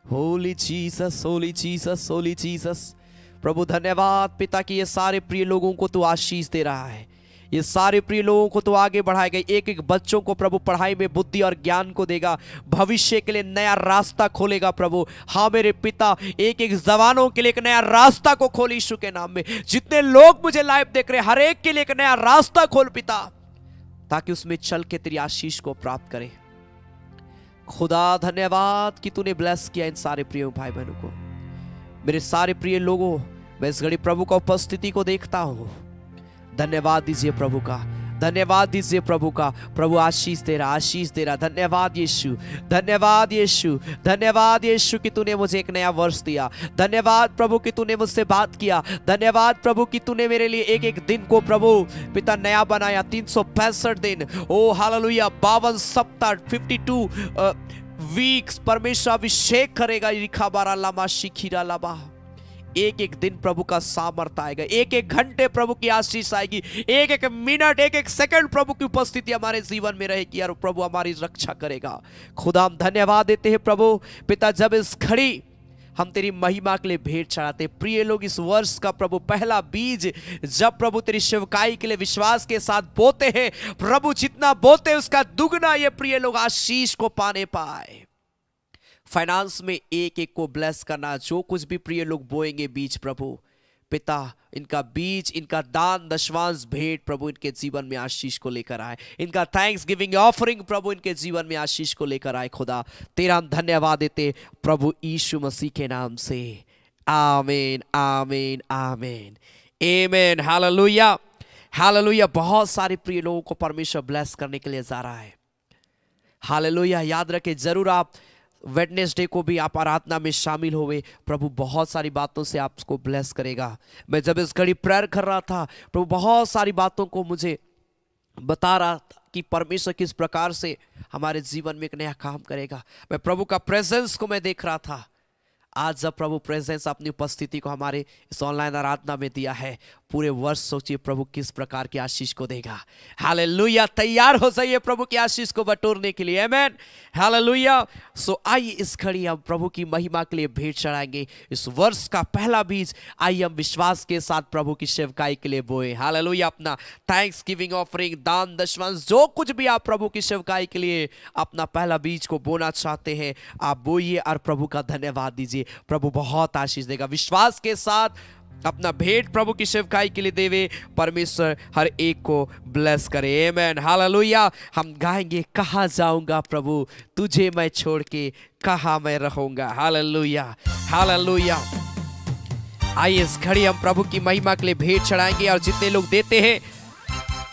Holy Jesus, holy Jesus, holy Jesus. प्रभु धन्यवाद पिता कि ये सारे प्रिय लोगों को तू आशीष दे रहा है, ये सारे प्रिय लोगों को तो आगे बढ़ाएगा। एक एक बच्चों को प्रभु पढ़ाई में बुद्धि और ज्ञान को देगा, भविष्य के लिए नया रास्ता खोलेगा प्रभु। हाँ मेरे पिता, एक एक जवानों के लिए एक नया रास्ता को खोल यीशु के नाम में। जितने लोग मुझे लाइव देख रहे, हर एक के लिए एक नया रास्ता खोल पिता, ताकि उसमें चल के तेरी आशीष को प्राप्त करे। खुदा धन्यवाद कि तूने ब्लेस किया इन सारे प्रिय भाई बहनों को। मेरे सारे प्रिय लोगों, मैं इस घड़ी प्रभु का उपस्थिति को देखता हूं। धन्यवाद दीजिए प्रभु का, धन्यवाद दीजिए प्रभु का। प्रभु आशीष दे रहा, आशीष दे रहा। धन्यवाद यीशु, धन्यवाद यीशु, धन्यवाद यीशु कि तूने मुझे एक नया वर्ष दिया। धन्यवाद प्रभु कि तूने मुझसे बात किया। धन्यवाद प्रभु कि तूने मेरे लिए एक एक दिन को प्रभु पिता नया बनाया। 365 दिन, ओ हालेलुया, 52 सप्ताह, 52 वीक्स परमेश्वर अभिषेक करेगा। लिखा बारा लामा शिखीरा लाबा। एक एक दिन प्रभु का सामर्थ आएगा, एक एक घंटे प्रभु की आशीष आएगी, एक एक मिनट, एक एक सेकंड प्रभु की उपस्थिति हमारे जीवन में रहेगी और प्रभु हमारी रक्षा करेगा। खुदा हम धन्यवाद देते हैं प्रभु पिता, जब इस घड़ी हम तेरी महिमा के लिए भेंट चढ़ाते। प्रिय लोग, इस वर्ष का प्रभु पहला बीज जब प्रभु तेरी सेवकाई के लिए विश्वास के साथ बोते हैं, प्रभु जितना बोते हैं उसका दुगना ये प्रिय लोग आशीष को पाने पाए। फाइनेंस में एक एक को ब्लेस करना। जो कुछ भी प्रिय लोग बोएंगे बीज प्रभु पिता, इनका बीज, इनका दान दशवांश भेंट प्रभु इनके जीवन में आशीष को लेकर आए। इनका थैंक्स गिविंग ऑफरिंग प्रभु इनके जीवन में आशीष को लेकर आए। खुदा तेरा हम धन्यवाद देते प्रभु यीशु मसीह के नाम से। आमीन, आमीन, आमीन, आमीन। Hallelujah, hallelujah. बहुत सारे प्रिय लोगों को परमेश्वर ब्लेस करने के लिए जा रहा है। हालेलुया। याद रखें, जरूर आप वेडनेसडे को भी आप आराधना में शामिल हुए। प्रभु बहुत सारी बातों से आपको ब्लेस करेगा। मैं जब इस घड़ी प्रेयर कर रहा था, प्रभु बहुत सारी बातों को मुझे बता रहा था कि परमेश्वर किस प्रकार से हमारे जीवन में एक नया काम करेगा। मैं प्रभु का प्रेजेंस को मैं देख रहा था। आज जब प्रभु प्रेजेंस अपनी उपस्थिति को हमारे इस ऑनलाइन आराधना में दिया है, पूरे वर्ष सोचिए प्रभु किस प्रकार की आशीष को देगा। हालेलुया, तैयार हो जाइए प्रभु की आशीष को बटोरने के लिए। आमेन, हालेलुया। सो आइए इस घड़ी हम प्रभु की महिमा के लिए भेंट चढ़ाएंगे। इस वर्ष का पहला बीज आइए हम विश्वास के साथ प्रभु की सेवकाई के लिए बोए। हालेलुया, अपना थैंक्स गिविंग ऑफरिंग, दान दशमांश, जो कुछ भी आप प्रभु की सेवकाई के लिए अपना पहला बीज को बोना चाहते हैं, आप बोइए और प्रभु का धन्यवाद दीजिए। प्रभु बहुत आशीष देगा। विश्वास के साथ अपना भेंट प्रभु की सेवकाई के लिए देवे। परमेश्वर हर एक को ब्लेस करे। आमेन, हालेलुया। हम गाएंगे, कहाँ जाऊंगा प्रभु तुझे मैं छोड़ के, कहाँ मैं रहूंगा। Hallelujah, hallelujah. आइए इस घड़ी हम प्रभु की महिमा के लिए भेंट चढ़ाएंगे और जितने लोग देते हैं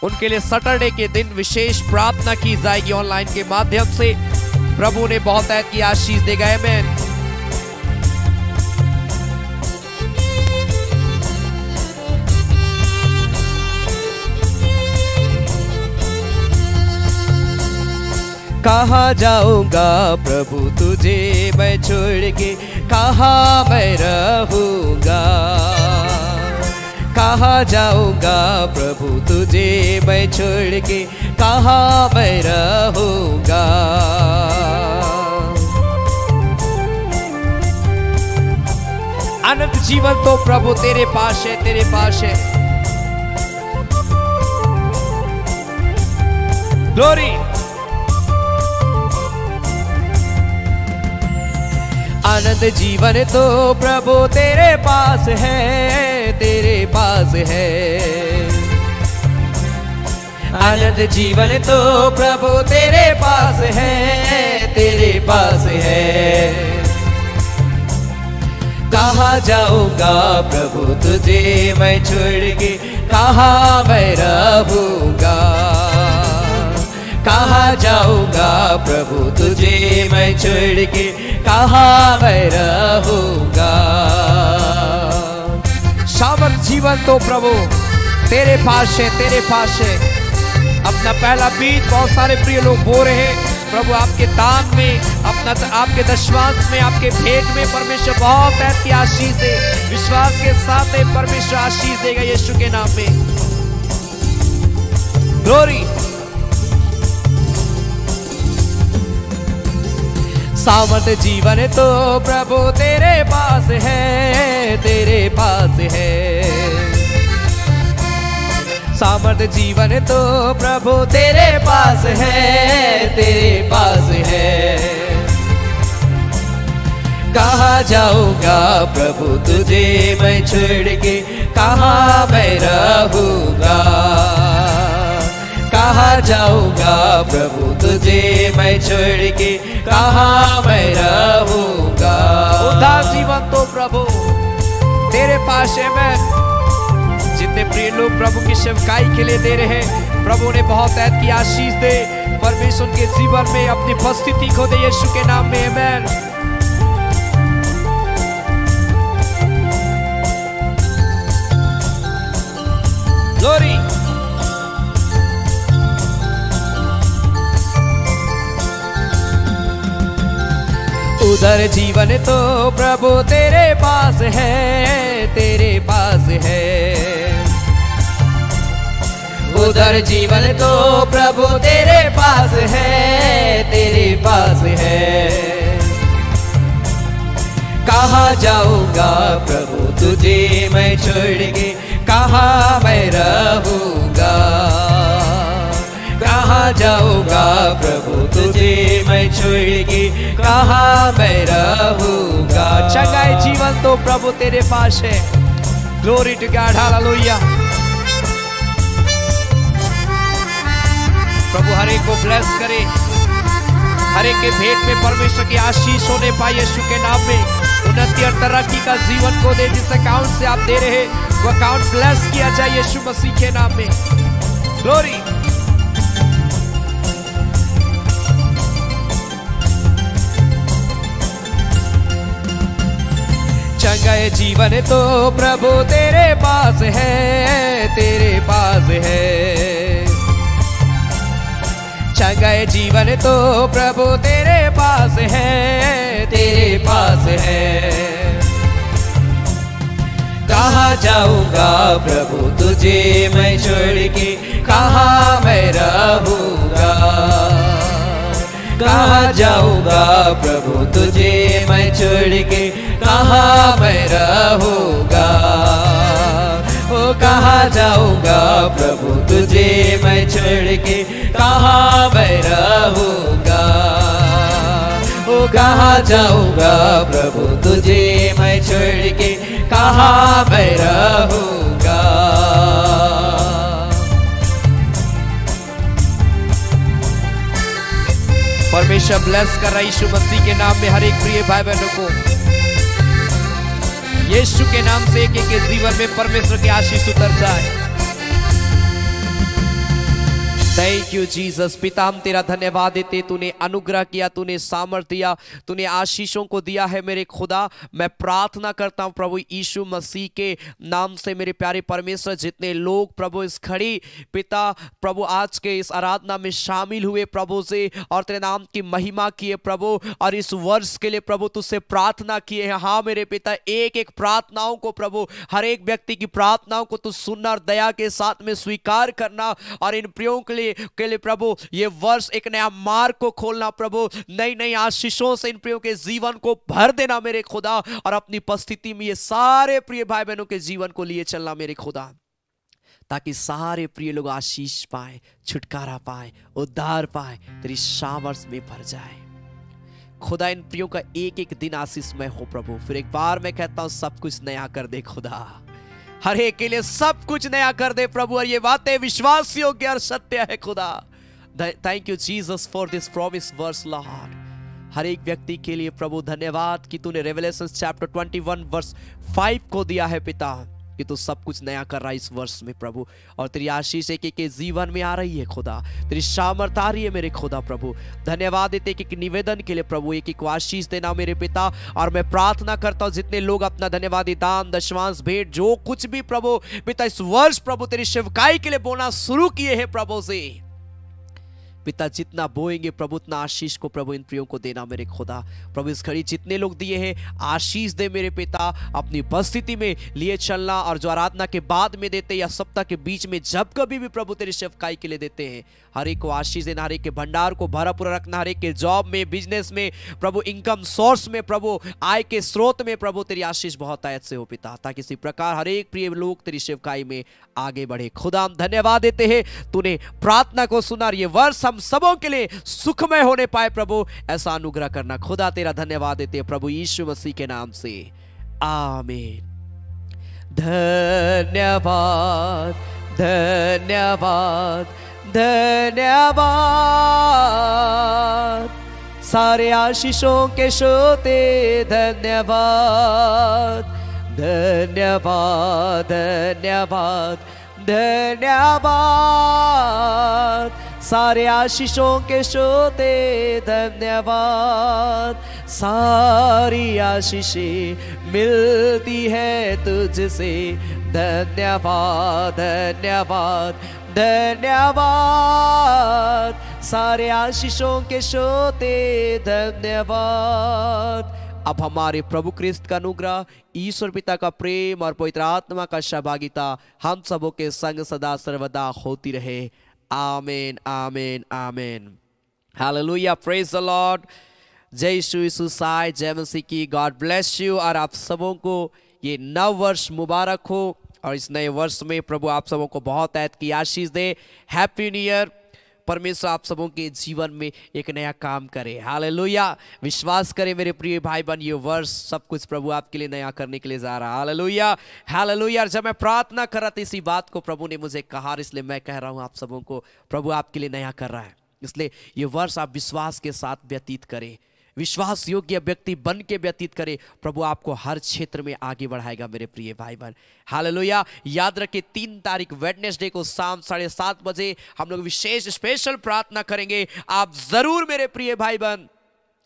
उनके लिए सैटरडे के दिन विशेष प्रार्थना की जाएगी ऑनलाइन के माध्यम से। प्रभु ने बहुत ऐत की आशीष देगा। आमेन। कहाँ जाऊंगा प्रभु तुझे मैं छोड़ के, कहाँ मैं रहूंगा। कहाँ जाऊंगा प्रभु तुझे मैं छोड़ के, कहाँ मैं रहूंगा। अनंत जीवन तो प्रभु तेरे पास है, तेरे पास है। ग्लोरी। आनंद जीवन तो प्रभु तेरे पास है, तेरे पास है। आनंद जीवन तो प्रभु तेरे पास है, तेरे पास है। कहाँ जाऊंगा प्रभु तुझे मैं छोड़ के, कहाँ मैं रहूंगा। कहाँ जाऊंगा प्रभु तुझे मैं छोड़ के, कहाँ मैं रहूंगा। सामर्थ जीवन तो प्रभु तेरे पास है, तेरे पास है। अपना पहला बीज बहुत सारे प्रिय लोग बो रहे हैं प्रभु आपके दान में, अपना आपके दशमांश में, आपके भेंट में। परमेश्वर बहुत ऐत की आशीष दे। विश्वास के साथ परमेश्वर आशीष देगा यीशु के नाम में। ग्लोरी। सामर्थ जीवन तो प्रभु तेरे पास है, तेरे पास है। सामर्थ जीवन तो प्रभु तेरे पास है, तेरे पास है। कहाँ जाऊंगा प्रभु तुझे मैं छोड़ के, कहाँ मैं रहूंगा। कहाँ जाऊंगा प्रभु तुझे मैं छोड़ के, कहाँ मैं रहूंगा। उदार जीवन तो प्रभु तेरे पास है। मैं जितने प्रिय लोग प्रभु की सेवकाई के लिए दे रहे हैं, प्रभु ने बहुत ऐत की आशीष दे। परमेश्वर के जीवन में अपनी उपस्थिति को दे यीशु के नाम में। आमेन। ग्लोरी। उधर जीवन तो प्रभु तेरे पास है, तेरे पास है। उधर जीवन तो प्रभु तेरे पास है, तेरे पास है। कहाँ जाऊंगा प्रभु तुझे मैं छोड़ के, कहाँ मैं रहूंगा। कहाँ जाऊंगा प्रभु तुझे मैं छोड़ के, कहाँ मैं रहूंगा। चंगाई जीवन तो प्रभु तेरे पास है। ग्लोरी टू गॉड, हालेलुया। प्रभु हर एक को ब्लेस करे, हर एक के भेंट में परमेश्वर की आशीष होने पाए यीशु के नाम में। उन्नति और तरक्की का जीवन को दे। जिस अकाउंट से आप दे रहे वो अकाउंट ब्लेस किया जाए यीशु मसीह के नाम में। ग्लोरी। चंगाई जीवन तो प्रभु तेरे पास है, तेरे पास है। चंगाई जीवन तो प्रभु तेरे पास है, तेरे पास है। कहाँ जाऊंगा प्रभु तुझे मैं छोड़ के, कहाँ मैं रहूंगा। कहाँ जाऊंगा प्रभु तुझे मैं छोड़ के, कहाँ मैं रहूंगा। ओ कहाँ जाऊंगा प्रभु तुझे मैं छोड़ के, कहाँ मैं रहूंगा। ओ कहाँ जाऊंगा प्रभु तुझे मैं छोड़ के, कहाँ मैं रहूंगा। परमेश्वर ब्लेस कर रहा है यीशु मसीह के नाम में हर एक प्रिय भाई बहनों को। यीशु के नाम से एक एक के जीवन में परमेश्वर की आशीष उतर जाए। Thank you Jesus. पिता हम तेरा धन्यवाद देते, तूने अनुग्रह किया, तूने सामर्थ दिया, तूने आशीषों को दिया है मेरे खुदा। मैं प्रार्थना करता हूं प्रभु यीशु मसीह के नाम से मेरे प्यारे परमेश्वर, जितने लोग प्रभु इस खड़ी पिता प्रभु आज के इस आराधना में शामिल हुए प्रभु से और तेरे नाम की महिमा किए प्रभु, और इस वर्ष के लिए प्रभु तुझसे प्रार्थना किए हैं। हाँ मेरे पिता, एक एक प्रार्थनाओं को प्रभु, हर एक व्यक्ति की प्रार्थनाओं को तू सुनना और दया के साथ में स्वीकार करना, और इन प्रियों के लिए प्रभु ये वर्ष एक नया मार्ग को खोलना प्रभु, नई नई आशीषों से इन प्रियों के जीवन को भर देना मेरे खुदा, और अपनी उपस्थिति में ये सारे प्रिय भाई बहनों के जीवन को लिए चलना मेरे खुदा, ताकि सारे प्रिय लोग आशीष पाए, छुटकारा पाए, उद्धार पाए, तेरी सामर्थ में भर जाए खुदा। इन प्रियों का एक एक दिन आशीषमय हो प्रभु। फिर एक बार मैं कहता हूं सब कुछ नया कर दे खुदा, हर एक के लिए सब कुछ नया कर दे प्रभु, और ये बातें विश्वास योग्य और सत्य है खुदा। Thank you Jesus for this promise verse Lord. हर एक व्यक्ति के लिए प्रभु धन्यवाद कि तूने रेवलेशन चैप्टर 21 वर्स 5 को दिया है पिता, कि तू सब कुछ नया कर रहा है इस वर्ष में प्रभु, और तेरी आशीष एक एक के जीवन में आ रही है खुदा, तेरी सामर्थ आ रही है मेरे खुदा प्रभु। धन्यवाद देते कि निवेदन के लिए प्रभु एक एक आशीष देना मेरे पिता, और मैं प्रार्थना करता हूं जितने लोग अपना धन्यवादी दान दशमांश भेंट जो कुछ भी प्रभु पिता इस वर्ष प्रभु तेरी सेवकाई के लिए बोलना शुरू किए हैं प्रभु से पिता, जितना बोएंगे प्रभु उतना आशीष को प्रभु इन प्रियों को देना मेरे खुदा प्रभु। इस घड़ी जितने लोग दिए हैं आशीष दे मेरे पिता, अपनी उपस्थिति में लिए चलना, और जो आराधना के बाद में देते या सप्ताह के बीच में जब कभी भी प्रभु तेरी सेवकाई के लिए देते हैं, हर एक को आशीष देना, हर एक के भंडार को भरा पूरा रखना, हर एक के जॉब में, बिजनेस में प्रभु, इनकम सोर्स में प्रभु, आय के स्रोत में प्रभु तेरी आशीष बहुत आयत से हो पिता, ताकि इसी प्रकार हर एक प्रिय लोग तेरी सेवकाई में आगे बढ़े खुदा। हम धन्यवाद देते हैं, तूने प्रार्थना को सुना, ये वर्ष हम सबों के लिए सुखमय होने पाए प्रभु, ऐसा अनुग्रह करना खुदा। तेरा धन्यवाद देते हैं प्रभु यीशु मसीह के नाम से, आमीन। धन्यवाद धन्यवाद धन्यवाद, सारे आशीषों के श्रोते धन्यवाद धन्यवाद धन्यवाद धन्यवाद, सारे आशीषों के श्रोते धन्यवाद। सारी आशीषें मिलती है तुझसे, धन्यवाद धन्यवाद धन्यवाद, सारे आशीषों के श्रोते धन्यवाद। अब हमारे प्रभु क्रिस्त का अनुग्रह, ईश्वर पिता का प्रेम और पवित्र आत्मा का सहभागिता हम सबों के संग सदा सर्वदा होती रहे। आमीन आमीन आमीन। Hallelujah, praise the Lord. जय यीशु साई, जय मसीह की। गॉड ब्लेस यू, और आप सबों को ये नव वर्ष मुबारक हो, और इस नए वर्ष में प्रभु आप सबों को बहुत ऐत की आशीष दे। Happy new year. परमेश्वर आप सबों के जीवन में एक नया काम करे। हालेलुया। विश्वास करें मेरे प्रिय भाई बहन, ये वर्ष सब कुछ प्रभु आपके लिए नया करने के लिए जा रहा है। Hallelujah hallelujah. जब मैं प्रार्थना कर रहा था इसी बात को प्रभु ने मुझे कहा, इसलिए मैं कह रहा हूँ आप सबों को, प्रभु आपके लिए नया कर रहा है। इसलिए ये वर्ष आप विश्वास के साथ व्यतीत करें, विश्वास योग्य व्यक्ति बन के व्यतीत करे। प्रभु आपको हर क्षेत्र में आगे बढ़ाएगा मेरे प्रिय भाई बहन। हालेलुया। याद रखिए 3 तारीख वेडनेसडे को शाम 7:30 बजे हम लोग विशेष स्पेशल प्रार्थना करेंगे। आप जरूर मेरे प्रिय भाई बहन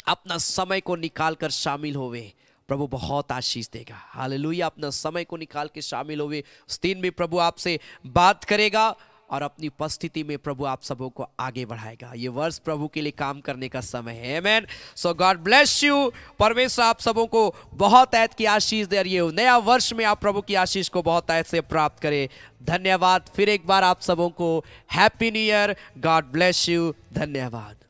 अपना समय को निकाल कर शामिल होवे, प्रभु बहुत आशीष देगा। हालेलुया। अपना समय को निकाल के शामिल होवे। उस दिन भी प्रभु आपसे बात करेगा और अपनी उपस्थिति में प्रभु आप सबों को आगे बढ़ाएगा। ये वर्ष प्रभु के लिए काम करने का समय है। आमेन। सो गॉड ब्लेस यू। परमेश्वर आप सबों को बहुत ऐत की आशीष दे रही है। नया वर्ष में आप प्रभु की आशीष को बहुत ऐत से प्राप्त करें। धन्यवाद। फिर एक बार आप सबों को happy new year. God bless you. धन्यवाद।